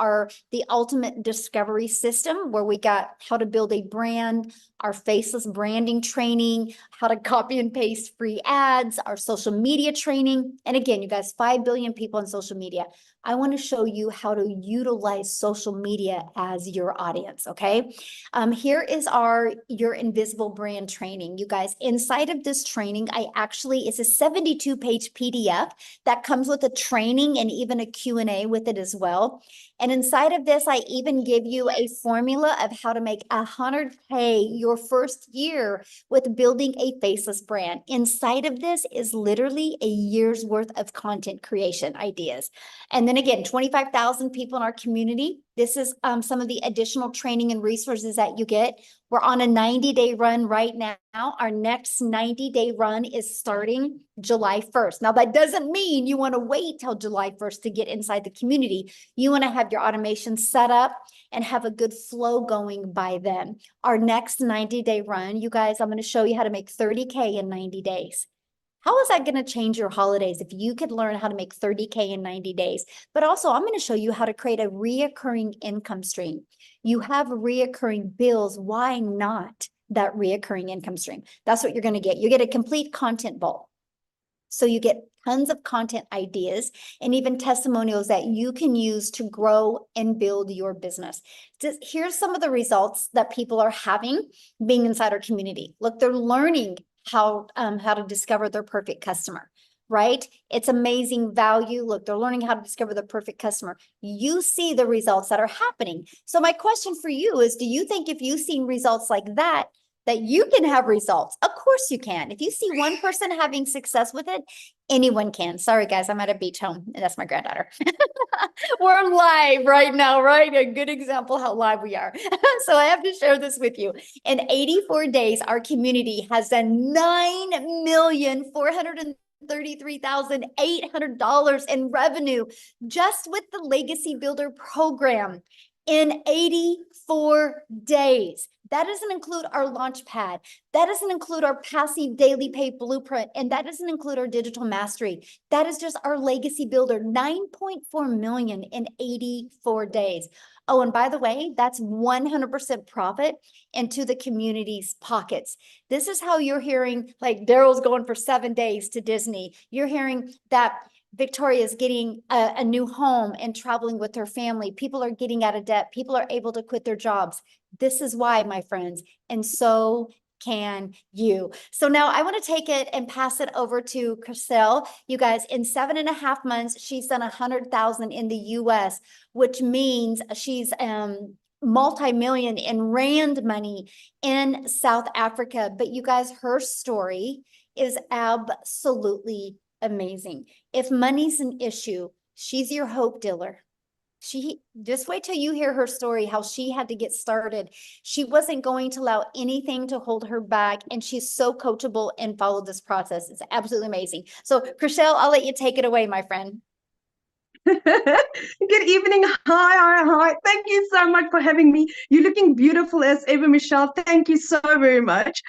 the ultimate discovery system, where we got how to build a brand, our faceless branding training, how to copy and paste free ads, our social media training. And again, you guys, 5 billion people on social media. I want to show you how to utilize social media as your audience, okay? Here is your invisible brand training. You guys, inside of this training, it's a 72-page PDF that comes with a training and even a Q&A with it as well. And inside of this, I even give you a formula of how to make 100K your first year with building a faceless brand. Inside of this is literally a year's worth of content creation ideas. And then again, 25,000 people in our community. This is some of the additional training and resources that you get. We're on a 90-day run right now. Our next 90-day run is starting July 1st. Now, that doesn't mean you want to wait till July 1st to get inside the community. You want to have your automation set up and have a good flow going by then. Our next 90-day run, you guys, I'm going to show you how to make 30K in 90 days. How is that going to change your holidays if you could learn how to make 30K in 90 days? But also, I'm going to show you how to create a reoccurring income stream. You have reoccurring bills. Why not that reoccurring income stream? That's what you're going to get. You get a complete content vault. So you get tons of content ideas and even testimonials that you can use to grow and build your business. Here's some of the results that people are having being inside our community. Look, they're learning how to discover their perfect customer, right? It's amazing value. Look, they're learning how to discover the perfect customer. You see the results that are happening. So my question for you is, do you think if you've seen results like that you can have results? Of course you can. If you see one person having success with it, anyone can. Sorry, guys, I'm at a beach home, and that's my granddaughter. We're live right now, right? A good example how live we are. So I have to share this with you. In 84 days, our community has done 9,430,000 $33,800 in revenue just with the Legacy Builder program in 84 days. That doesn't include our launch pad. That doesn't include our passive daily pay blueprint. And that doesn't include our digital mastery. That is just our Legacy Builder, 9.4 million in 84 days. Oh, and by the way, that's 100% profit into the community's pockets. This is how you're hearing, like, Daryl's going for 7 days to Disney. You're hearing that Victoria's getting a new home and traveling with her family. People are getting out of debt. People are able to quit their jobs. This is why, my friends. And so can you. So now I want to take it and pass it over to Chriselle. You guys, in 7.5 months, she's done 100,000 in the US, which means she's multi-million in rand money in South Africa. But you guys, her story is absolutely amazing. If money's an issue, she's your hope dealer. She just wait till you hear her story, how she had to get started. She wasn't going to allow anything to hold her back, and she's so coachable and followed this process. It's absolutely amazing. So, Chriselle, I'll let you take it away, my friend. Good evening. Hi. Thank you so much for having me. You're looking beautiful as ever, Michelle. Thank you so very much.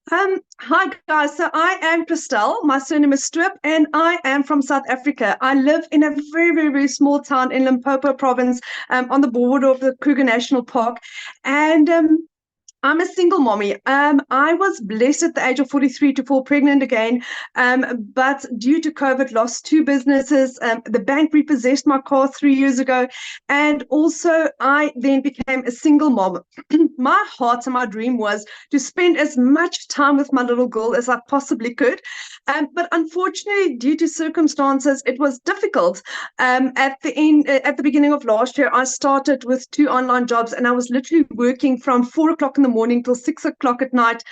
Hi guys, so I am Chriselle, my surname is Strip, and I am from South Africa. I live in a very small town in Limpopo province, on the border of the Kruger National Park, and I'm a single mommy. I was blessed at the age of 43 to fall pregnant again, but due to COVID, lost 2 businesses. The bank repossessed my car 3 years ago, and also I then became a single mom. My heart and my dream was to spend as much time with my little girl as I possibly could, but unfortunately, due to circumstances, it was difficult. At the beginning of last year, I started with 2 online jobs, and I was literally working from 4 o'clock in the morning till 6 o'clock at night,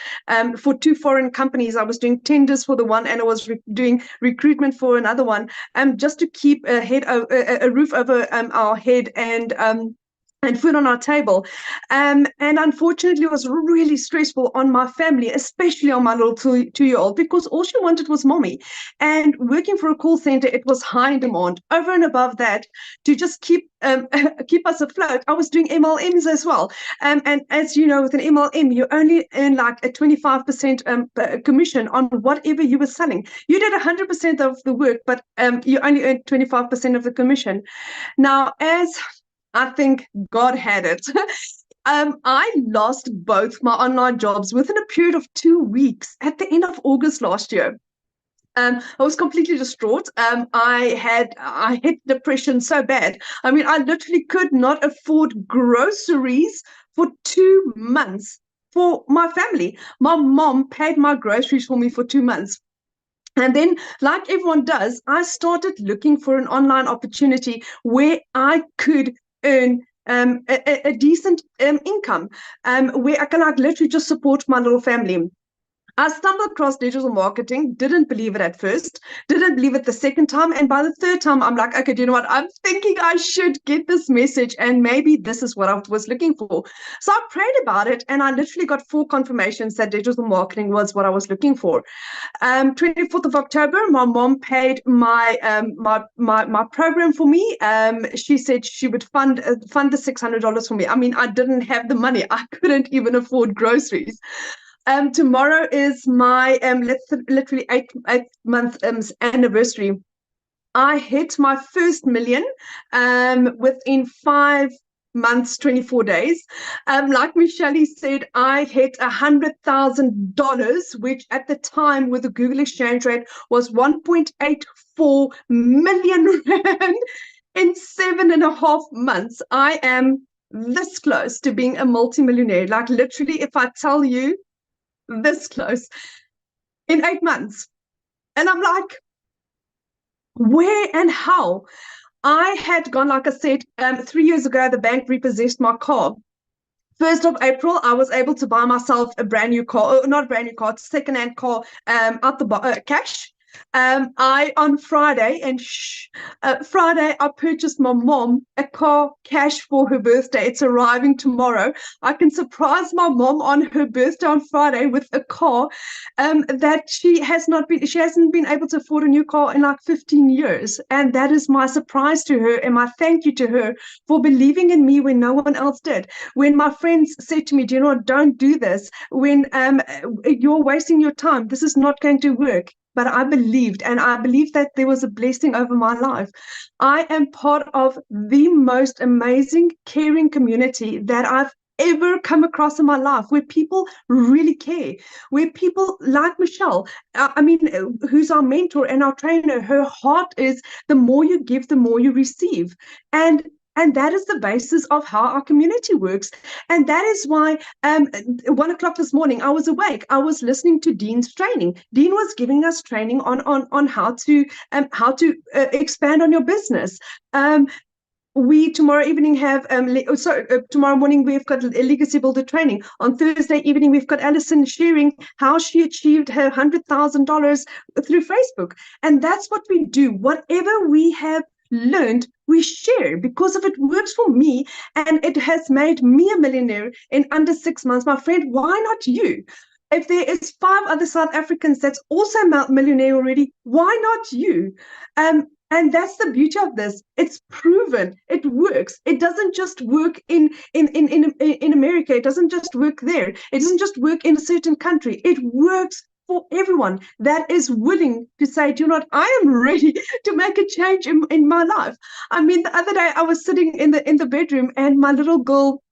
for 2 foreign companies. I was doing tenders for the one, and I was doing recruitment for another one, just to keep a roof over our head and food on our table. And unfortunately, it was really stressful on my family, especially on my little 2-year-old, because all she wanted was mommy. And working for a call center, it was high in demand. Over and above that, to just keep us afloat, I was doing MLMs as well. And as you know, with an MLM, you only earn like a 25% commission on whatever you were selling. You did 100% of the work, but you only earned 25% of the commission. Now, as I think God had it. I lost both my online jobs within a period of 2 weeks at the end of August last year. I was completely distraught. I hit depression so bad. I mean, I literally could not afford groceries for 2 months for my family. My mom paid my groceries for me for 2 months. And then, like everyone does, I started looking for an online opportunity where I could earn a decent income, where I can like literally just support my little family. I stumbled across digital marketing, didn't believe it at first, didn't believe it the second time, and by the third time, I'm like, okay, do you know what? I'm thinking I should get this message, and maybe this is what I was looking for. So I prayed about it, and I literally got 4 confirmations that digital marketing was what I was looking for. 24th of October, my mom paid my program for me. She said she would fund the $600 for me. I mean, I didn't have the money. I couldn't even afford groceries. Tomorrow is my literally 8-month anniversary. I hit my first million within 5 months, 24 days. Like Michelle said, I hit $100,000, which at the time with the Google exchange rate was 1.84 million rand in 7.5 months. I am this close to being a multimillionaire. Like literally, if I tell you, this close in 8 months. And I'm like, where and how? I had gone, like I said, 3 years ago, the bank repossessed my car. 1st of April, I was able to buy myself a brand new car, not a brand new car, second-hand car, out the cash. On Friday, Friday, I purchased my mom a car cash for her birthday. It's arriving tomorrow. I can surprise my mom on her birthday on Friday with a car that she hasn't been able to afford a new car in like 15 years. And that is my surprise to her and my thank you to her for believing in me when no one else did. When my friends said to me, do you know what, don't do this. When you're wasting your time. This is not going to work. But I believed, and I believed that there was a blessing over my life. I am part of the most amazing, caring community that I've ever come across in my life, where people really care, where people like Michelle, who's our mentor and our trainer, her heart is the more you give, the more you receive. And that is the basis of how our community works. And that is why 1 o'clock this morning, I was awake. I was listening to Dean's training. Dean was giving us training on how to expand on your business. We tomorrow evening have tomorrow morning we've got a legacy builder training. On Thursday evening we've got Alison sharing how she achieved her $100,000 through Facebook. And that's what we do. Whatever we have learned, we share, because if it works for me and it has made me a millionaire in under 6 months, my friend, why not you? If there is 5 other South Africans that's also millionaire already, why not you? And that's the beauty of this. It's proven. It works. It doesn't just work in America. It doesn't just work there. It doesn't just work in a certain country. It works for everyone that is willing to say, do you know what, I am ready to make a change in my life. I mean, the other day I was sitting in the bedroom and my little girl,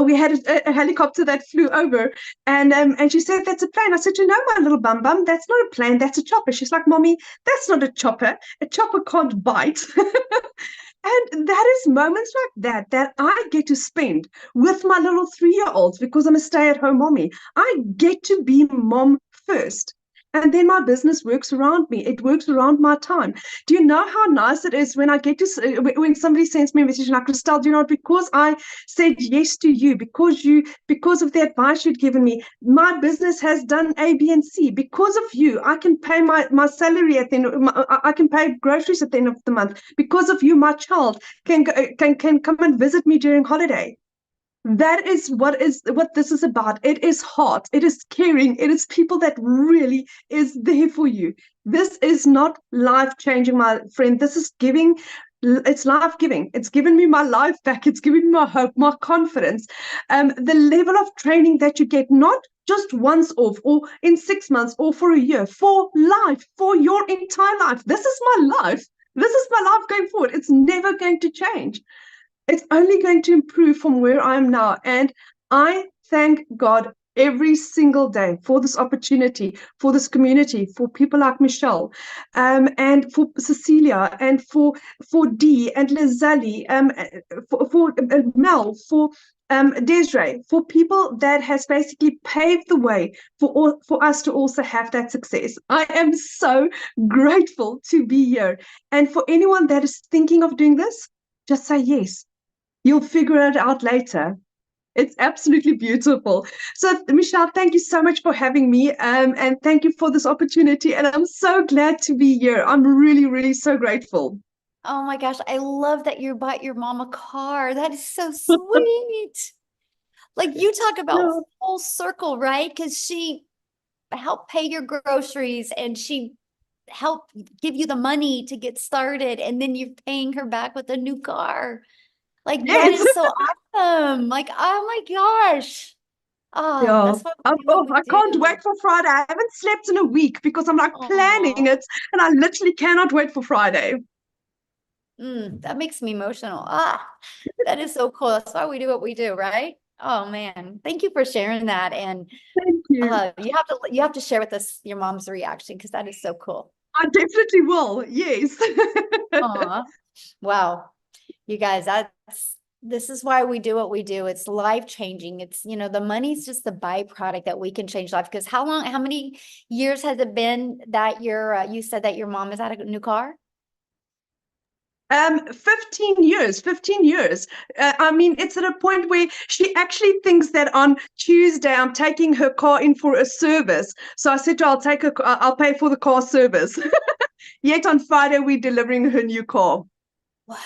we had a helicopter that flew over, and she said, that's a plane. I said, you know, my little bum, that's not a plane, that's a chopper. She's like, Mommy, that's not a chopper. A chopper can't bite. And that is moments like that I get to spend with my little 3-year-olds, because I'm a stay-at-home mommy. I get to be mom first. And then my business works around me. It works around my time. Do you know how nice it is when I get to, when somebody sends me a message like, Christelle, do you know, because I said yes to you, because of the advice you'd given me, my business has done A, B, and C. Because of you, I can pay my salary at the end. I can pay groceries at the end of the month. Because of you, my child can come and visit me during holiday. That is what this is about. It is heart. It is caring. It is people that really is there for you. This is not life-changing, my friend. This is giving. It's life-giving. It's given me my life back. It's given me my hope, my confidence. The level of training that you get, not just once off or in 6 months or for a year, for life, for your entire life. This is my life. This is my life going forward. It's never going to change. It's only going to improve from where I am now. And I thank God every single day for this opportunity, for this community, for people like Michelle, and for Cecilia, and for Dee and Lizelle, for Mel, for Desiree, for people that has basically paved the way for us to also have that success. I am so grateful to be here. And for anyone that is thinking of doing this, just say yes. You'll figure it out later. It's absolutely beautiful. So, Michelle, thank you so much for having me, and thank you for this opportunity. And I'm so glad to be here. I'm really, really so grateful. Oh my gosh, I love that you bought your mom a car. That is so sweet. Like, you talk about Yeah. full circle, right? Because she helped pay your groceries and she helped give you the money to get started, and then you're paying her back with a new car. Like, that Yes. is so awesome. Like, oh my gosh. Oh, Yeah. that's what we do, what we I can't do. wait for Friday. I haven't slept in a week because I'm like planning Aw. it, and I literally cannot wait for Friday. That makes me emotional. That is so cool. That's why we do what we do, right? Oh man, thank you for sharing that. And Thank you. you have to share with us your mom's reaction, because that is so cool. I definitely will. Yes. Aw. Wow. You guys, this is why we do what we do. It's life changing. It's, the money's just the byproduct that we can change life. Because how many years has it been that you said that your mom has had a new car? 15 years, 15 years. I mean, it's at a point where she actually thinks that on Tuesday I'm taking her car in for a service. So I said to her, I'll pay for the car service. Yet on Friday, we're delivering her new car. Wow.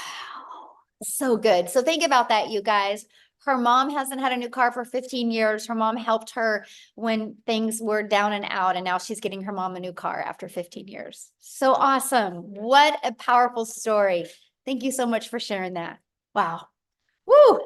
So good. So think about that, you guys. Her mom hasn't had a new car for 15 years. Her mom helped her when things were down and out, and now she's getting her mom a new car after 15 years. So awesome. What a powerful story. Thank you so much for sharing that. Wow. Woo.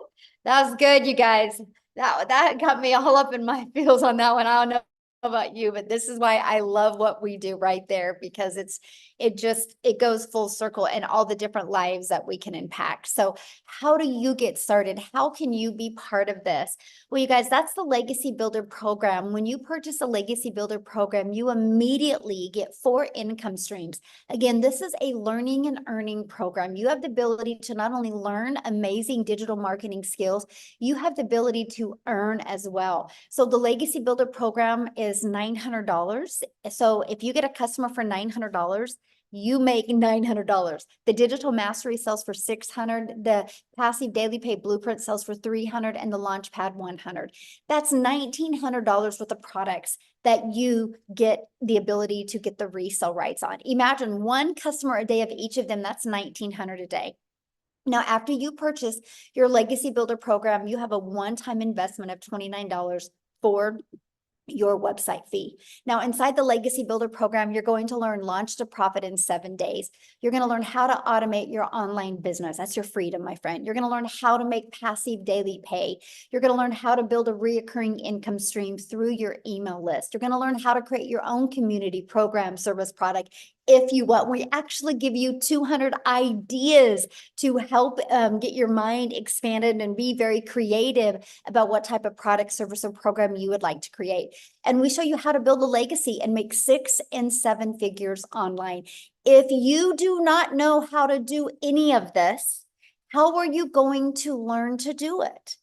That was good, you guys. That got me all up in my feels on that one. I don't know about you, but this is why I love what we do right there, because it goes full circle and all the different lives that we can impact. So how do you get started? How can you be part of this? Well, you guys, that's the Legacy Builder program. When you purchase a Legacy Builder program, you immediately get 4 income streams. Again, this is a learning and earning program. You have the ability to not only learn amazing digital marketing skills, you have the ability to earn as well. So the Legacy Builder program is $900. So if you get a customer for $900, you make $900. The Digital Mastery sells for $600. The Passive Daily Pay Blueprint sells for $300, and the Launchpad $100. That's $1,900 worth of products that you get the ability to get the resale rights on. Imagine 1 customer a day of each of them. That's $1,900 a day. Now, after you purchase your Legacy Builder program, you have a one-time investment of $29 for your website fee. Now, inside the Legacy Builder program, you're going to learn Launch to Profit in 7 days. You're going to learn how to automate your online business. That's your freedom, my friend. You're going to learn how to make passive daily pay. You're going to learn how to build a reoccurring income stream through your email list. You're going to learn how to create your own community program, service, product. If you want, we actually give you 200 ideas to help get your mind expanded and be very creative about what type of product, service, or program you would like to create. And we show you how to build a legacy and make 6 and 7 figures online. If you do not know how to do any of this, how are you going to learn to do it?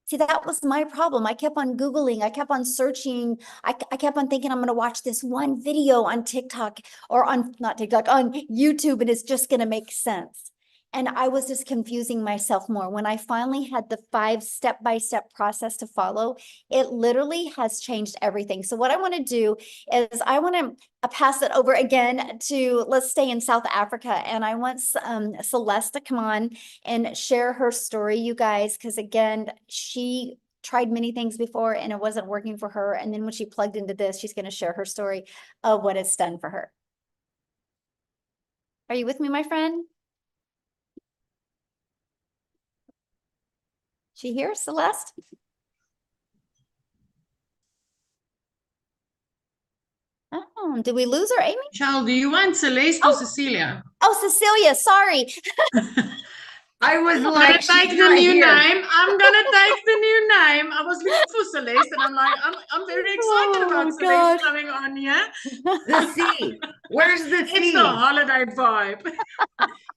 See, that was my problem. I kept on Googling, I kept on searching, I kept on thinking I'm going to watch this one video on TikTok or not TikTok, on YouTube, and it's just going to make sense. And I was just confusing myself more. When I finally had the 5 step-by-step process to follow, it literally has changed everything. So what I want to do is I want to pass it over again to, let's stay in South Africa. And I want Celeste to come on and share her story, you guys, because again, she tried many things before and it wasn't working for her. And then when she plugged into this, she's going to share her story of what it's done for her. Are you with me, my friend? She here, Celeste? Oh, did we lose her, Amy? Michelle, do you want Celeste or Cecilia? Oh, Cecilia, sorry. I was I'm like, gonna take she's the not new here. name. I'm gonna take the new name. I was looking for Celeste, and I'm like, I'm very excited about Oh, Celeste gosh. coming on here. The sea. Where's the It's sea? the holiday vibe.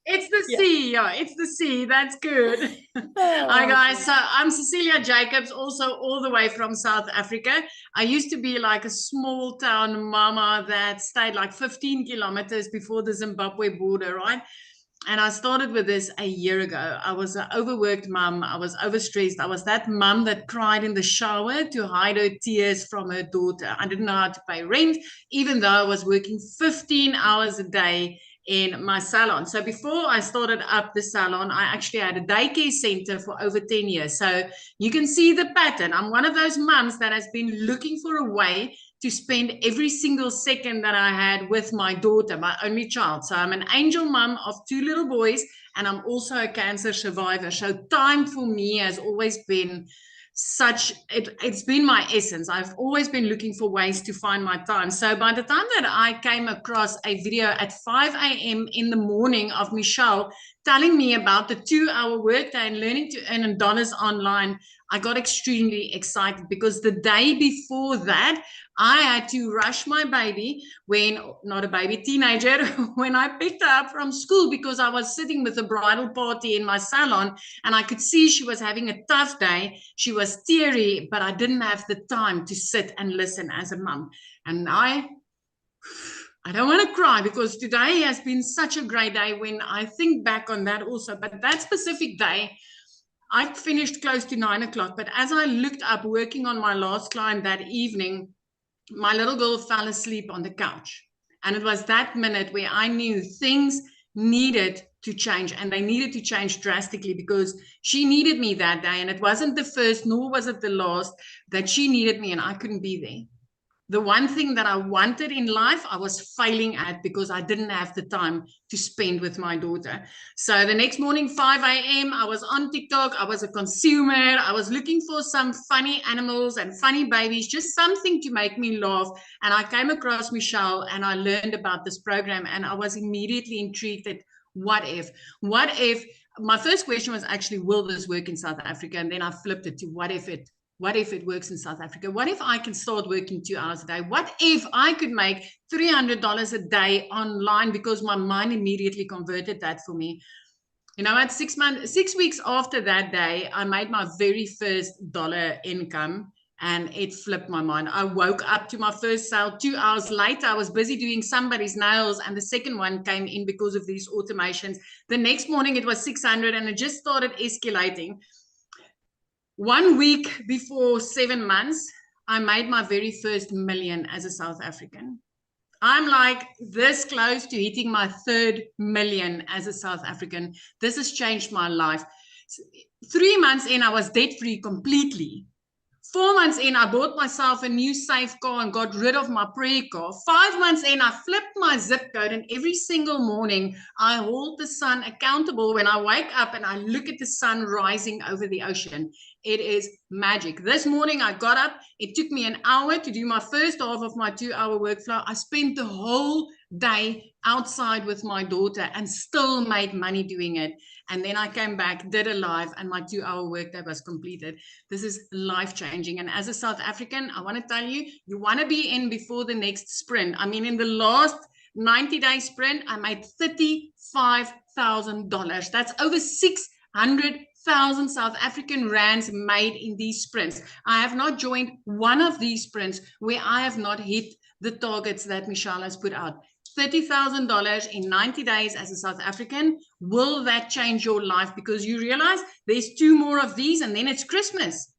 It's the Yeah. sea, yeah. It's the sea. That's good. Hi guys. So I'm Cecilia Jacobs, also all the way from South Africa. I used to be like a small town mama that stayed like 15 kilometers before the Zimbabwe border, right? And I started with this a year ago. I was an overworked mom. I was overstressed. I was that mom that cried in the shower to hide her tears from her daughter. I didn't know how to pay rent, even though I was working 15 hours a day in my salon. So before I started up the salon, I actually had a daycare center for over 10 years. So you can see the pattern. I'm one of those moms that has been looking for a way to spend every single second that I had with my daughter, my only child. So I'm an angel mom of 2 little boys, and I'm also a cancer survivor. So time for me has always been it's been my essence. I've always been looking for ways to find my time. So by the time that I came across a video at 5 a.m. in the morning of Michelle telling me about the 2-hour workday and learning to earn dollars online, I got extremely excited because the day before that, I had to rush my baby teenager, when I picked her up from school because I was sitting with a bridal party in my salon and I could see she was having a tough day. She was teary, but I didn't have the time to sit and listen as a mom. And I don't want to cry because today has been such a great day when I think back on that also. But that specific day, I finished close to 9 o'clock. But as I looked up working on my last client that evening, my little girl fell asleep on the couch. And it was that minute where I knew things needed to change, and they needed to change drastically because she needed me that day. And it wasn't the first, nor was it the last, that she needed me and I couldn't be there. The one thing that I wanted in life, I was failing at because I didn't have the time to spend with my daughter. So the next morning, 5 a.m., I was on TikTok. I was a consumer. I was looking for some funny animals and funny babies, just something to make me laugh. And I came across Michelle and I learned about this program, and I was immediately intrigued that what if, my first question was actually, will this work in South Africa? And then I flipped it to what if it works in South Africa? What if I can start working 2 hours a day? What if I could make $300 a day online? Because my mind immediately converted that for me. You know, at 6 weeks after that day, I made my very first dollar income, and it flipped my mind. I woke up to my first sale 2 hours later. I was busy doing somebody's nails, and the second one came in because of these automations. The next morning it was 600, and it just started escalating. 1 week before 7 months, I made my very first million as a South African. I'm like this close to hitting my 3rd million as a South African. This has changed my life. 3 months in, I was debt-free completely. 4 months in, I bought myself a new safe car and got rid of my prayer car. 5 months in, I flipped my zip code, and every single morning I hold the sun accountable when I wake up and I look at the sun rising over the ocean. It is magic. This morning I got up. It took me an hour to do my first half of my 2-hour workflow. I spent the whole day outside with my daughter and still made money doing it. And then I came back, did a live, and my 2-hour workday was completed. This is life-changing. And as a South African, I want to tell you, you want to be in before the next sprint. I mean, in the last 90-day sprint, I made $35,000. That's over 600,000 South African rands made in these sprints. I have not joined one of these sprints where I have not hit the targets that Michelle has put out. $30,000 in 90 days as a South African. Will that change your life? Because you realize there's 2 more of these, and then it's Christmas.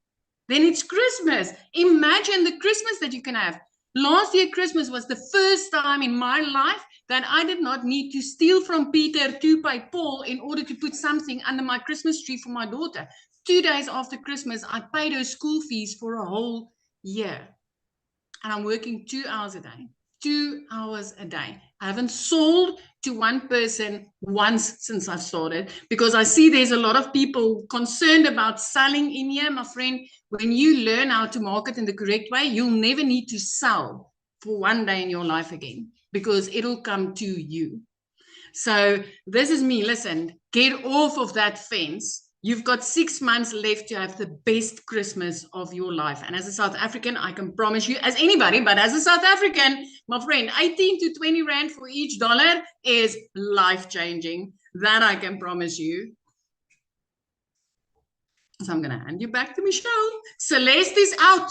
Imagine the Christmas that you can have. Last year, Christmas was the first time in my life that I did not need to steal from Peter to pay Paul in order to put something under my Christmas tree for my daughter. 2 days after Christmas, I paid her school fees for a whole year. And I'm working 2 hours a day. 2 hours a day. I haven't sold to one person once since I've started, because I see there's a lot of people concerned about selling in here. My friend, when you learn how to market in the correct way, you'll never need to sell for one day in your life again, because it'll come to you. So this is me. Listen, get off of that fence. You've got 6 months left to have the best Christmas of your life. And as a South African, I can promise you, as anybody, but as a South African, my friend, 18 to 20 rand for each dollar is life-changing. That I can promise you. So I'm going to hand you back to Michelle. Celeste is out.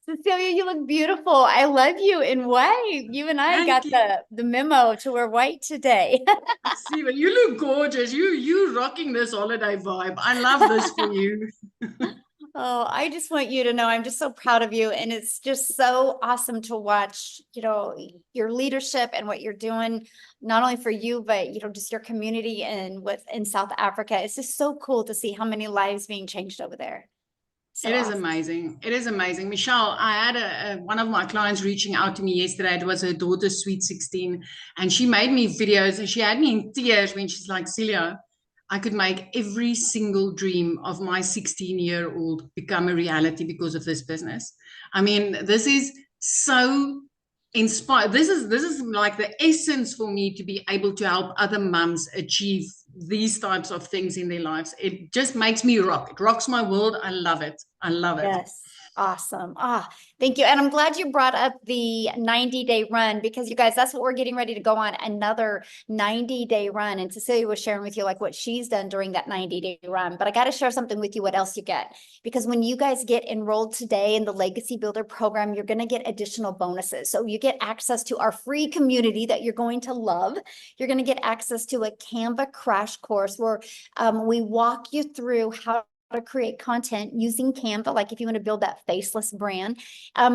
Cecilia, you look beautiful. I love you in white. You and I got the memo to wear white today. See, but you look gorgeous. You rocking this holiday vibe. I love this for you. Oh, I just want you to know I'm just so proud of you. And it's just so awesome to watch, you know, your leadership and what you're doing, not only for you, but, you know, just your community and in South Africa. It's just so cool to see how many lives being changed over there. So it is awesome. amazing. It is amazing. Michelle, I had one of my clients reaching out to me yesterday. It was her daughter's sweet 16, and she made me videos, and she had me in tears when she's like, Celia, I could make every single dream of my 16-year-old become a reality because of this business. I mean, this is so inspired. This is like the essence for me to be able to help other mums achieve these types of things in their lives. It just makes me rock. It rocks my world. I love it. I love it. Yes. Awesome. Thank you. And I'm glad you brought up the 90-day run because you guys, that's what we're getting ready to go on, another 90-day run. And Cecilia was sharing with you like what she's done during that 90-day run. But I got to share something with you what else you get. Because when you guys get enrolled today in the Legacy Builder program, you're going to get additional bonuses. So you get access to our free community that you're going to love. You're going to get access to a Canva crash course where we walk you through how to create content using Canva, like if you want to build that faceless brand.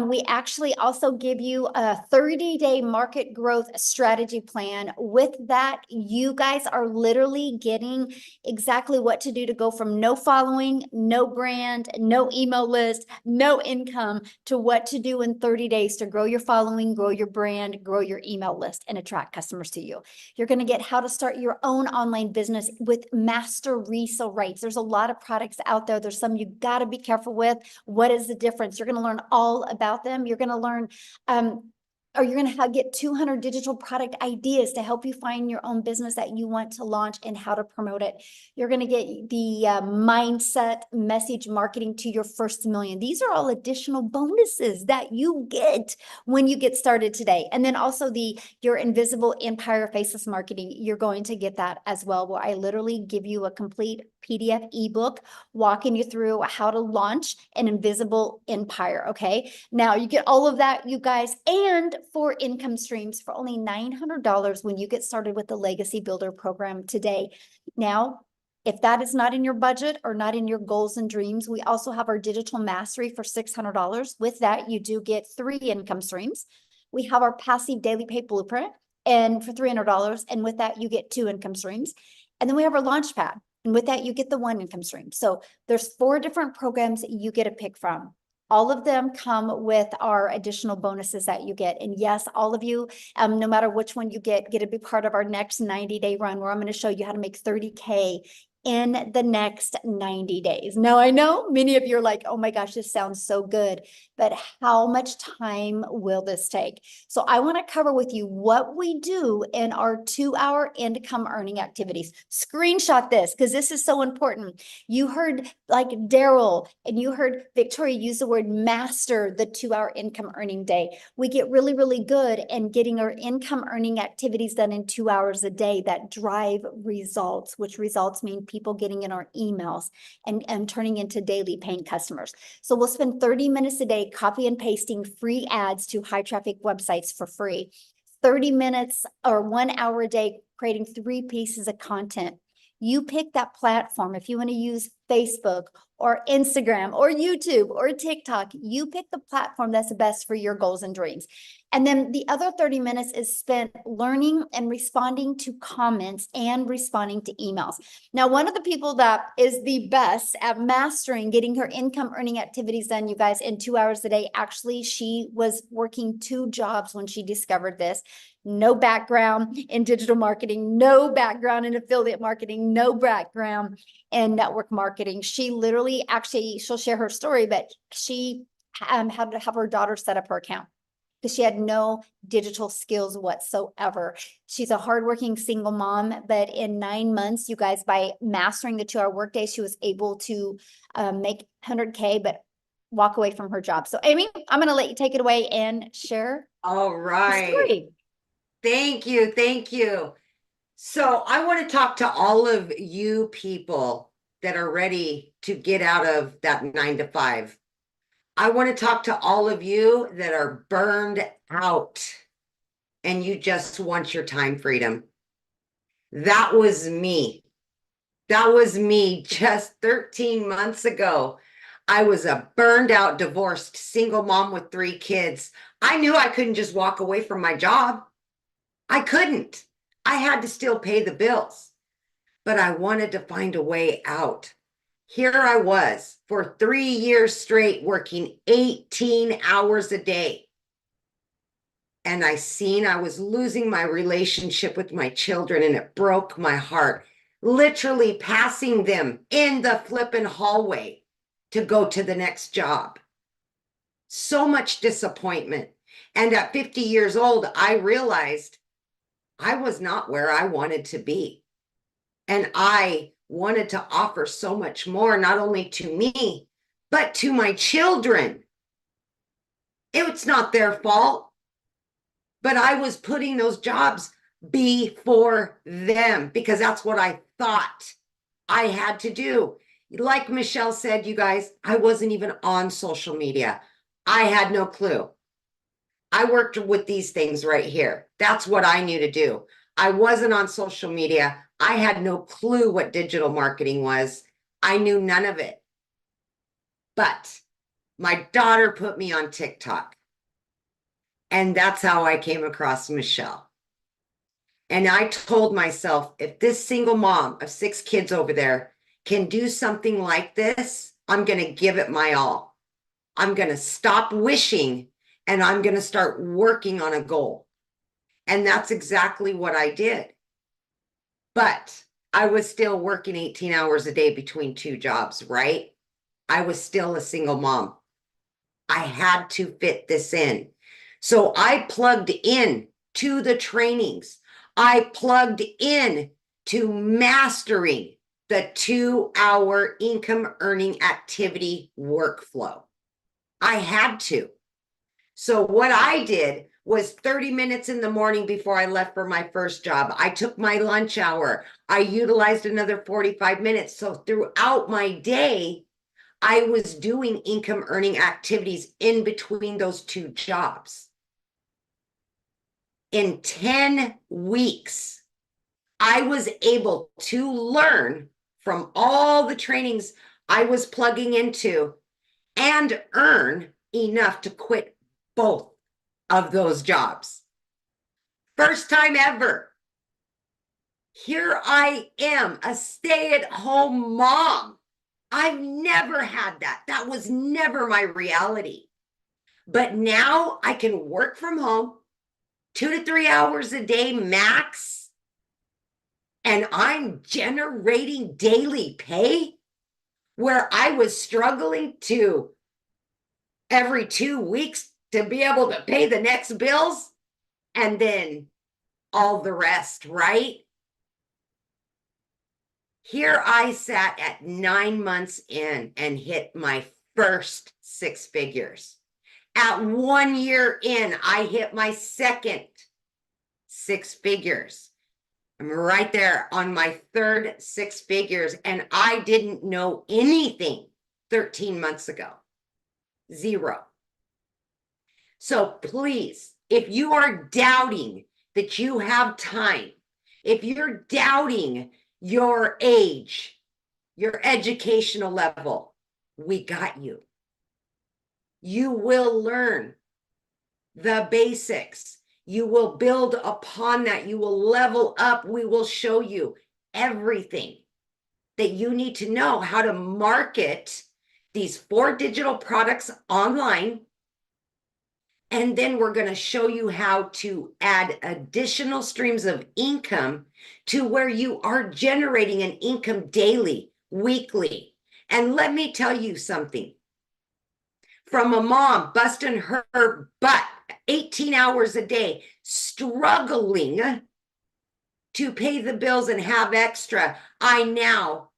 We actually also give you a 30-day market growth strategy plan. With that, you guys are literally getting exactly what to do to go from no following, no brand, no email list, no income to what to do in 30 days to grow your following, grow your brand, grow your email list, and attract customers to you. You're going to get how to start your own online business with master resale rates. There's a lot of products out there. There's some you got to be careful with. What is the difference? You're going to learn all about them. You're going to learn, or you're going to get 200 digital product ideas to help you find your own business that you want to launch and how to promote it. You're going to get the mindset message marketing to your first million. These are all additional bonuses that you get when you get started today. And then also your invisible empire faceless marketing, you're going to get that as well, where I literally give you a complete PDF ebook walking you through how to launch an invisible empire. Okay. Now you get all of that, you guys, and for income streams for only $900 when you get started with the Legacy Builder program today. Now, if that is not in your budget or not in your goals and dreams, we also have our digital mastery for $600. With that, you do get 3 income streams. We have our passive daily pay blueprint and for $300. And with that, you get 2 income streams. And then we have our Launchpad. And with that, you get the 1 income stream. So there's 4 different programs that you get to pick from. All of them come with our additional bonuses that you get. And yes, all of you, no matter which one you get to be part of our next 90-day run where I'm going to show you how to make 30K in the next 90 days. Now, I know many of you are like, oh my gosh, this sounds so good, but how much time will this take? So I want to cover with you what we do in our 2-hour income earning activities. Screenshot this because this is so important. You heard like Daryl and you heard Victoria use the word master the 2-hour income earning day. We get really, really good in getting our income earning activities done in 2 hours a day that drive results, which results mean people getting in our emails and turning into daily paying customers. So we'll spend 30 minutes a day copy and pasting free ads to high traffic websites for free. 30 minutes or 1 hour a day creating 3 pieces of content. You pick that platform. If you want to use Facebook or Instagram or YouTube or TikTok, you pick the platform that's best for your goals and dreams. And then the other 30 minutes is spent learning and responding to comments and responding to emails. Now, one of the people that is the best at mastering getting her income earning activities done, you guys, in 2 hours a day, actually, she was working 2 jobs when she discovered this. No background in digital marketing, no background in affiliate marketing, no background in network marketing. She literally, actually, she'll share her story, but she had to have her daughter set up her account because she had no digital skills whatsoever. She's a hardworking single mom, but in 9 months, you guys, by mastering the 2-hour workday, she was able to make 100K, but walk away from her job. So Amy, I'm going to let you take it away and share All the right. story. Thank you. Thank you. So I want to talk to all of you people that are ready to get out of that 9 to 5. I want to talk to all of you that are burned out and you just want your time freedom. That was me. That was me just 13 months ago. I was a burned out, divorced, single mom with 3 kids. I knew I couldn't just walk away from my job. I couldn't. I had to still pay the bills, but I wanted to find a way out. Here I was for 3 years straight working 18 hours a day. And I seen I was losing my relationship with my children and it broke my heart, literally passing them in the flippin' hallway to go to the next job. So much disappointment. And at 50 years old, I realized I was not where I wanted to be. And I wanted to offer so much more, not only to me, but to my children. It's not their fault. But I was putting those jobs before them because that's what I thought I had to do. Like Michelle said, you guys, I wasn't even on social media. I had no clue. I worked with these things right here. That's what I knew to do. I wasn't on social media. I had no clue what digital marketing was. I knew none of it. But my daughter put me on TikTok. And that's how I came across Michelle. And I told myself, if this single mom of 6 kids over there can do something like this, I'm going to give it my all. I'm going to stop wishing and I'm going to start working on a goal. And that's exactly what I did. But I was still working 18 hours a day between 2 jobs, right? I was still a single mom. I had to fit this in. So I plugged in to the trainings. I plugged in to mastering the 2-hour income earning activity workflow. I had to. So what I did was 30 minutes in the morning before I left for my first job. I took my lunch hour. I utilized another 45 minutes. So throughout my day, I was doing income earning activities in between those 2 jobs. In 10 weeks, I was able to learn from all the trainings I was plugging into and earn enough to quit both of those jobs. First time ever. Here I am, a stay-at-home mom. I've never had that. That was never my reality. But now I can work from home 2 to 3 hours a day max. And I'm generating daily pay where I was struggling to every 2 weeks to be able to pay the next bills and then all the rest, right? Here I sat at 9 months in and hit my first 6 figures. At 1 year in, I hit my second 6 figures. I'm right there on my third 6 figures, and I didn't know anything 13 months ago. 0. So please, if you are doubting that you have time, if you're doubting your age, your educational level, we got you. You will learn the basics. You will build upon that. You will level up. We will show you everything that you need to know how to market these 4 digital products online. And then we're going to show you how to add additional streams of income to where you are generating an income daily, weekly. And let me tell you something. From a mom busting her butt 18 hours a day, struggling to pay the bills and have extra, I now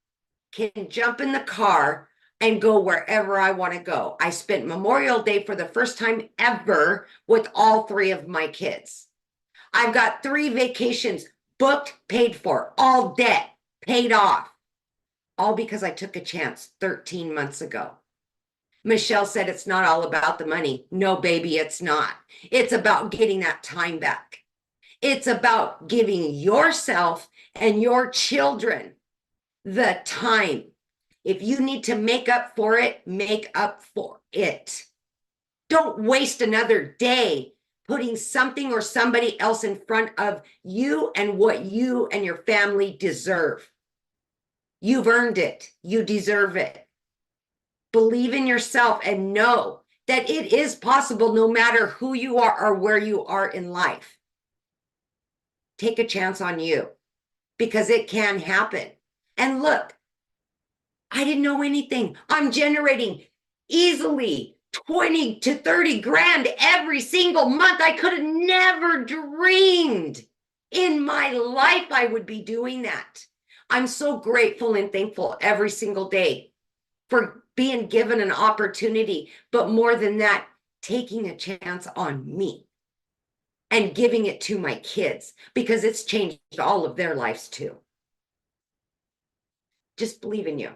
can jump in the car and go wherever I want to go. I spent Memorial Day for the first time ever with all 3 of my kids. I've got 3 vacations booked, paid for, all debt paid off, all because I took a chance 13 months ago. Michelle said it's not all about the money. No, baby, it's not. It's about getting that time back. It's about giving yourself and your children the time. If you need to make up for it, make up for it. Don't waste another day putting something or somebody else in front of you and what you and your family deserve. You've earned it. You deserve it. Believe in yourself and know that it is possible no matter who you are or where you are in life. Take a chance on you because it can happen. And look, I didn't know anything. I'm generating easily 20 to 30 grand every single month. I could have never dreamed in my life I would be doing that. I'm so grateful and thankful every single day for being given an opportunity, but more than that, taking a chance on me and giving it to my kids because it's changed all of their lives too. Just believe in you.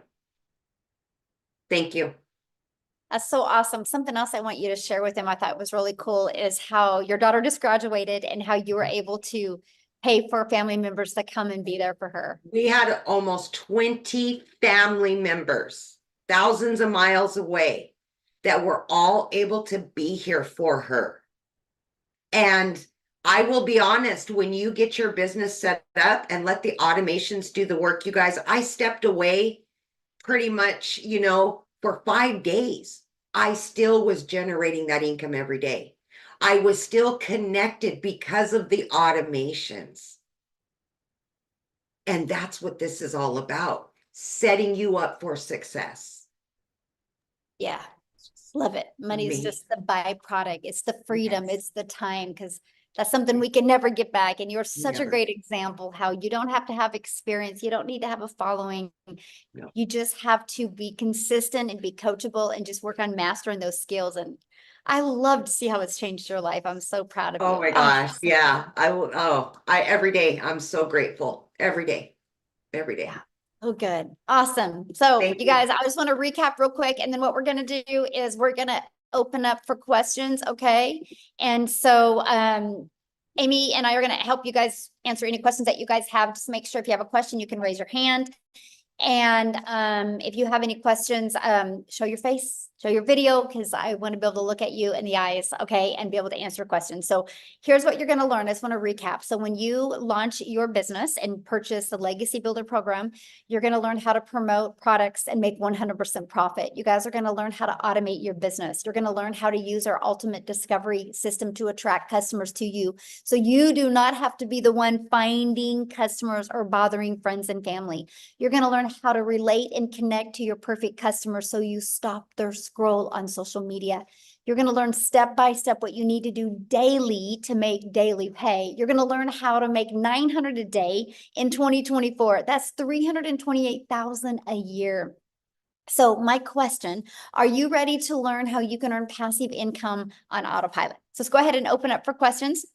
Thank you. That's so awesome. Something else I want you to share with them I thought was really cool is how your daughter just graduated and how you were able to pay for family members to come and be there for her. We had almost 20 family members, thousands of miles away, that were all able to be here for her. And I will be honest, when you get your business set up and let the automations do the work, you guys, I stepped away pretty much, for 5 days. I still was generating that income every day. I was still connected because of the automations. And that's what this is all about, setting you up for success. Yeah, love it. Money is Me. just the byproduct. It's the freedom. Yes. It's the time because that's something we can never get back. And you're such a Never. great example how you don't have to have experience. You don't need to have a following. No. You just have to be consistent and be coachable and just work on mastering those skills. And I love to see how it's changed your life. I'm so proud of you. Oh my gosh. Yeah. I will. Every day I'm so grateful. Every day. Every day. Yeah. Oh, good. Awesome. So Thank you you. guys, I just want to recap real quick. And then what we're going to do is we're going to open up for questions. Okay. And so, Amy and I are going to help you guys answer any questions that you guys have. Just make sure if you have a question, you can raise your hand. And if you have any questions, show your face, show your video, because I want to be able to look at you in the eyes, okay, and be able to answer questions. So here's what you're going to learn. I just want to recap. So when you launch your business and purchase the Legacy Builder program, you're going to learn how to promote products and make 100% profit. You guys are going to learn how to automate your business. You're going to learn how to use our ultimate discovery system to attract customers to you. So you do not have to be the one finding customers or bothering friends and family. You're going to learn how to relate and connect to your perfect customer so you stop their scroll on social media. You're going to learn step by step what you need to do daily to make daily pay. You're going to learn how to make 900 a day in 2024. That's 328,000 a year. So my question, are you ready to learn how you can earn passive income on autopilot? So let's go ahead and open up for questions.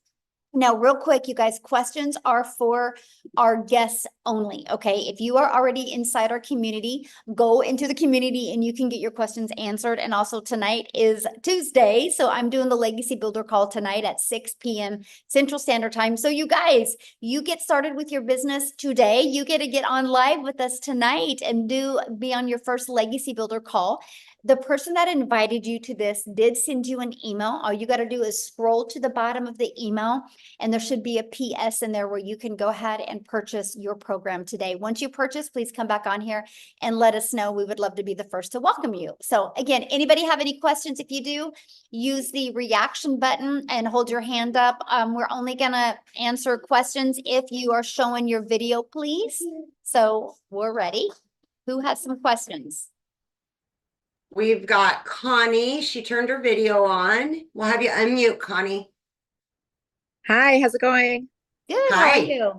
Now, real quick, you guys, questions are for our guests only, okay? If you are already inside our community, go into the community and you can get your questions answered. And also tonight is Tuesday, so I'm doing the Legacy Builder call tonight at 6 p.m. Central Standard Time. So you guys, you get started with your business today. You get to get on live with us tonight and be on your first Legacy Builder call. The person that invited you to this did send you an email. All you got to do is scroll to the bottom of the email and there should be a PS in there where you can go ahead and purchase your program today. Once you purchase, please come back on here and let us know. We would love to be the first to welcome you. So again, anybody have any questions? If you do, use the reaction button and hold your hand up. We're only going to answer questions if you are showing your video, please. So we're ready. Who has some questions? We've got Connie. She turned her video on. We'll have you unmute, Connie. Hi, how's it going? Good. How Hi. are you?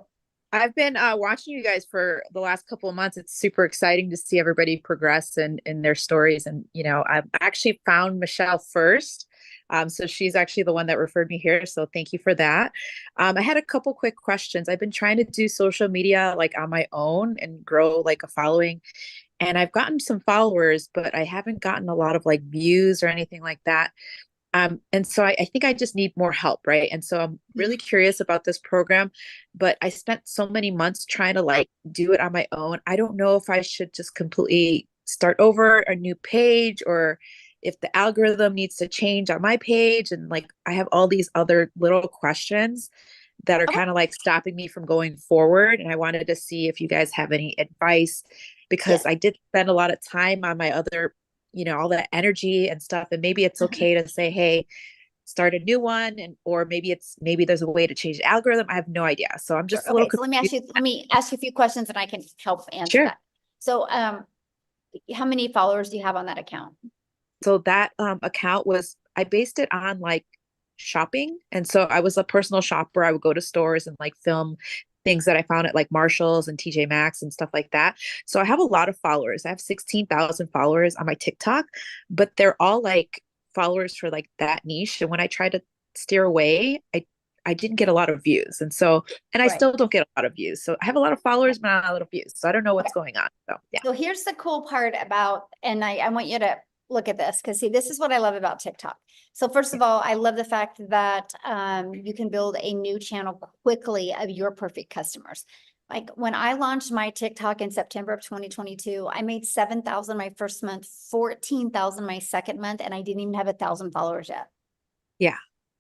I've been watching you guys for the last couple of months. It's super exciting to see everybody progress in their stories. And, I've actually found Michelle first. So she's actually the one that referred me here. So thank you for that. I had a couple quick questions. I've been trying to do social media like on my own and grow like a following. And I've gotten some followers, but I haven't gotten a lot of like views or anything like that. And so I think I just need more help, right? And so I'm really curious about this program, but I spent so many months trying to like do it on my own. I don't know if I should just completely start over a new page or if the algorithm needs to change on my page. And like, I have all these other little questions that are kind of like stopping me from going forward. And I wanted to see if you guys have any advice because I did spend a lot of time on my other, all that energy and stuff. And maybe it's okay to say, hey, start a new one. Or maybe there's a way to change the algorithm. I have no idea. So I'm just a little So let me ask you a few questions and I can help answer that. So, how many followers do you have on that account? So that account I based it on like shopping. And so I was a personal shopper. I would go to stores and like film things that I found at like Marshall's and TJ Maxx and stuff like that. So I have a lot of followers. I have 16,000 followers on my TikTok, but they're all like followers for like that niche. And when I tried to steer away, I didn't get a lot of views. And so, and I Right. still don't get a lot of views. So I have a lot of followers, but not a lot of views. So I don't know what's going on. So yeah. So here's the cool part about, and I want you to look at this, because see, this is what I love about TikTok. So first of all, I love the fact that you can build a new channel quickly of your perfect customers. Like when I launched my TikTok in September of 2022, I made 7,000 my first month, 14,000 my second month, and I didn't even have 1,000 followers yet. Yeah.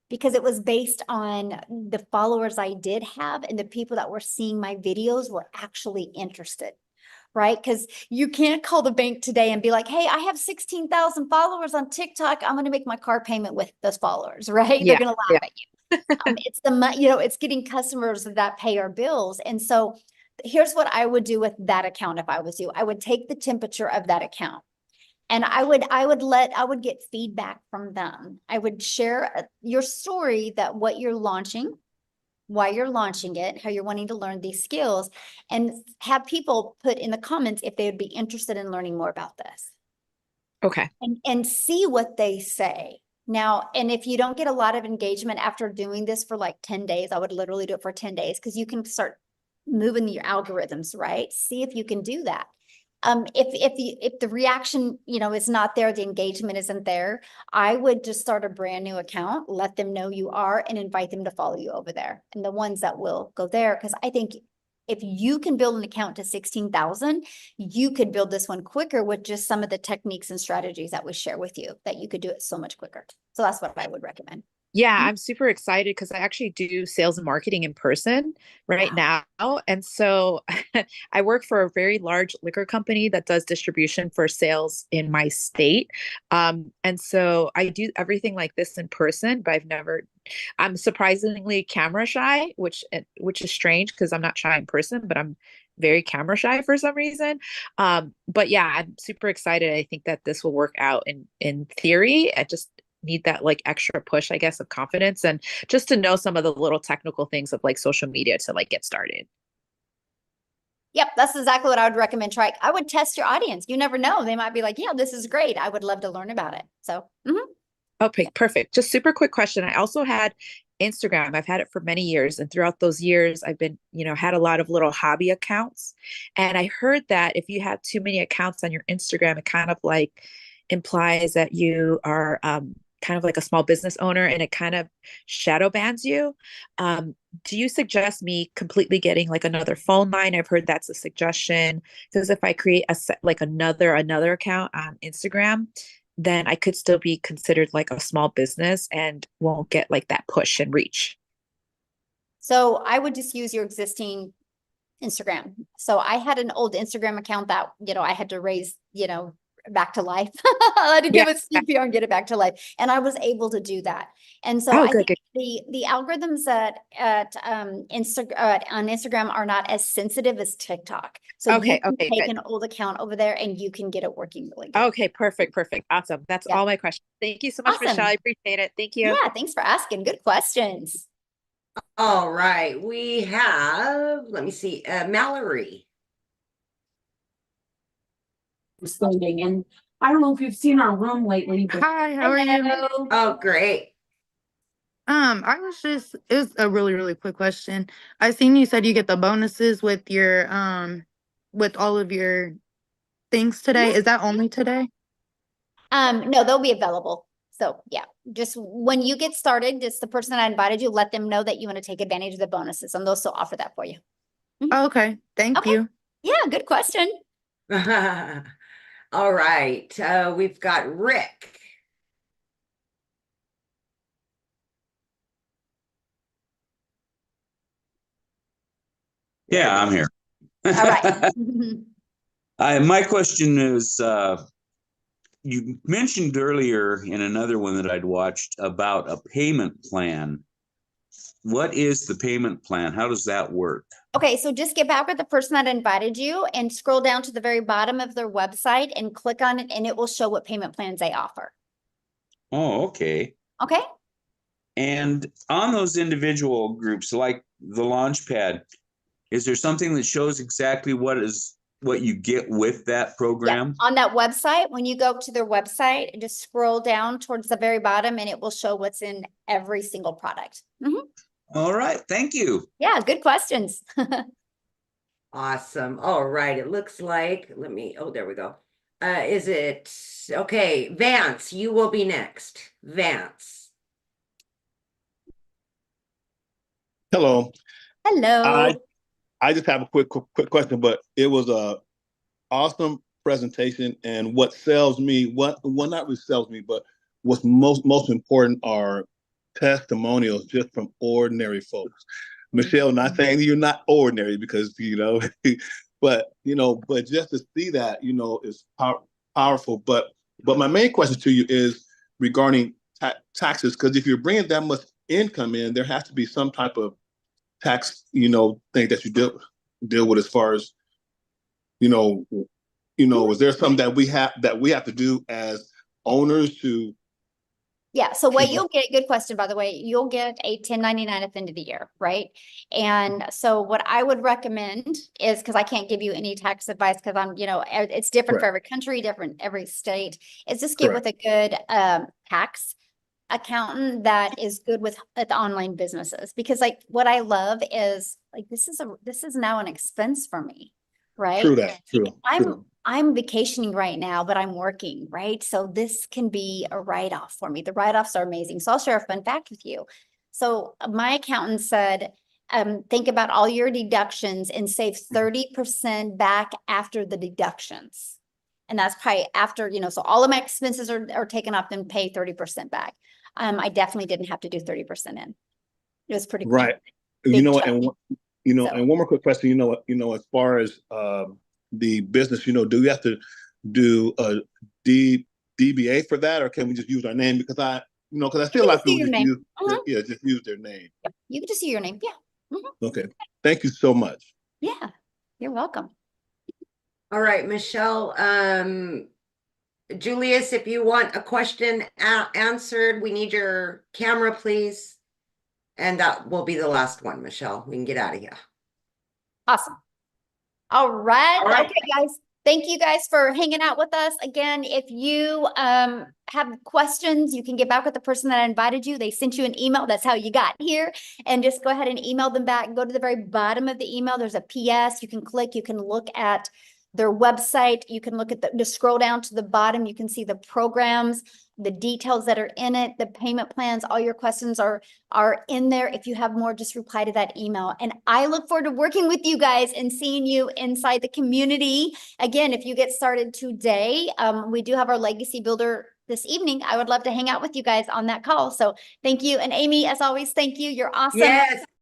Because it was based on the followers I did have, and the people that were seeing my videos were actually interested, right? Because you can't call the bank today and be like, hey, I have 16,000 followers on TikTok. I'm going to make my car payment with those followers, right? Yeah, They're going to laugh at you. It's the money, it's getting customers that pay our bills. And so here's what I would do with that account if I was you. I would take the temperature of that account. And I would get feedback from them. I would share your story, that what you're launching, why you're launching it, how you're wanting to learn these skills, and have people put in the comments if they would be interested in learning more about this. Okay. And see what they say. Now, and if you don't get a lot of engagement after doing this for like 10 days, I would literally do it for 10 days, because you can start moving your algorithms, right? See if you can do that. If the reaction, is not there, the engagement isn't there, I would just start a brand new account, let them know you are, and invite them to follow you over there. And the ones that will go there, because I think if you can build an account to 16,000, you could build this one quicker with just some of the techniques and strategies that we share with you, that you could do it so much quicker. So that's what I would recommend. Yeah, I'm super excited because I actually do sales and marketing in person right now. And so I work for a very large liquor company that does distribution for sales in my state. And so I do everything like this in person, but I'm surprisingly camera shy, which is strange because I'm not shy in person, but I'm very camera shy for some reason. But yeah, I'm super excited. I think that this will work out in theory. I just need that like extra push, I guess, of confidence, and just to know some of the little technical things of like social media to like get started. Yep, that's exactly what I would recommend. I would test your audience. You never know. They might be like, yeah, this is great. I would love to learn about it. So, Okay, perfect. Just super quick question. I also had Instagram. I've had it for many years. And throughout those years, I've been, had a lot of little hobby accounts. And I heard that if you have too many accounts on your Instagram, it kind of like implies that you are, kind of like a small business owner, and it kind of shadow bans you. Do you suggest me completely getting like another phone line? I've heard that's a suggestion, because if I create another account on Instagram, then I could still be considered like a small business and won't get like that push and reach. So I would just use your existing Instagram. So I had an old Instagram account that, I had to raise, back to life. I had to give it CPR and get it back to life. And I was able to do that. And so I think the algorithms at on Instagram are not as sensitive as TikTok. So you can take an old account over there and you can get it working really good. Okay, perfect. Awesome. That's all my questions. Thank you so much, Michelle. I appreciate it. Thank you. Yeah, thanks for asking. Good questions. All right, we have, let me see, Mallory. Standing, and I don't know if you've seen our room lately, but Hi, how are you? Oh, great. It was a really, really quick question. I seen you said you get the bonuses with your with all of your things today. Is that only today? No, they'll be available. So yeah, just when you get started, just the person that invited you, let them know that you want to take advantage of the bonuses, and they'll still offer that for you. Okay, thank you. Yeah, good question. All right, we've got Rick. Yeah, I'm here. All right. My question is, you mentioned earlier in another one that I'd watched about a payment plan. What is the payment plan? How does that work? Okay, so just get back with the person that invited you and scroll down to the very bottom of their website and click on it, and it will show what payment plans they offer. Oh, okay. Okay. And on those individual groups, like the Launchpad, is there something that shows exactly what is what you get with that Yeah, program? on that website, when you go to their website, just scroll down towards the very bottom and it will show what's in every single product. All right, thank you. Yeah, good questions. Awesome. All right. It looks like, oh, there we go. Is it, okay, Vance, you will be next. Vance. Hello. Hello. I just have a quick question, but it was a awesome presentation, and what sells me, well, not really sells me, but what's most important are testimonials just from ordinary folks. Michelle, not saying you're not ordinary because but just to see that is powerful. But my main question to you is regarding taxes, because if you're bringing that much income in, there has to be some type of tax thing that you deal with as far as is there something that we have to do as owners to? Yeah, so what you'll get, good question, by the way, you'll get a 1099 at the end of the year, right? And so what I would recommend is, because I can't give you any tax advice because I'm, it's different for every country, different every state, is just get with a good tax accountant that is good with online businesses. Because like what I love is like this is now an expense for me, right? True that. True. I'm vacationing right now, but I'm working, right? So this can be a write-off for me. The write-offs are amazing. So I'll share a fun fact with you. So my accountant said, think about all your deductions and save 30% back after the deductions. And that's probably after, so all of my expenses are taken off and pay 30% back. I definitely didn't have to do 30% in. It was pretty cool. Right. And one more quick question, as far as the business, do we have to do a DBA for that, or can we just use our name? Because I see a lot of people just use their name. Yep. You can just use your name. Yeah. Okay. Thank you so much. Yeah, you're welcome. All right, Michelle. Julius, if you want a question answered, we need your camera, please. And that will be the last one, Michelle. We can get out of here. Awesome. All right. Okay, guys. Thank you guys for hanging out with us. Again, if you have questions, you can get back with the person that invited you. They sent you an email. That's how you got here. And just go ahead and email them back. Go to the very bottom of the email. There's a PS. You can click. You can look at their website. You can look at just scroll down to the bottom. You can see the programs, the details that are in it, the payment plans, all your questions are in there. If you have more, just reply to that email. And I look forward to working with you guys and seeing you inside the community. Again, if you get started today, we do have our Legacy Builder this evening. I would love to hang out with you guys on that call. So thank you. And Amy, as always, thank you. You're awesome. Yes.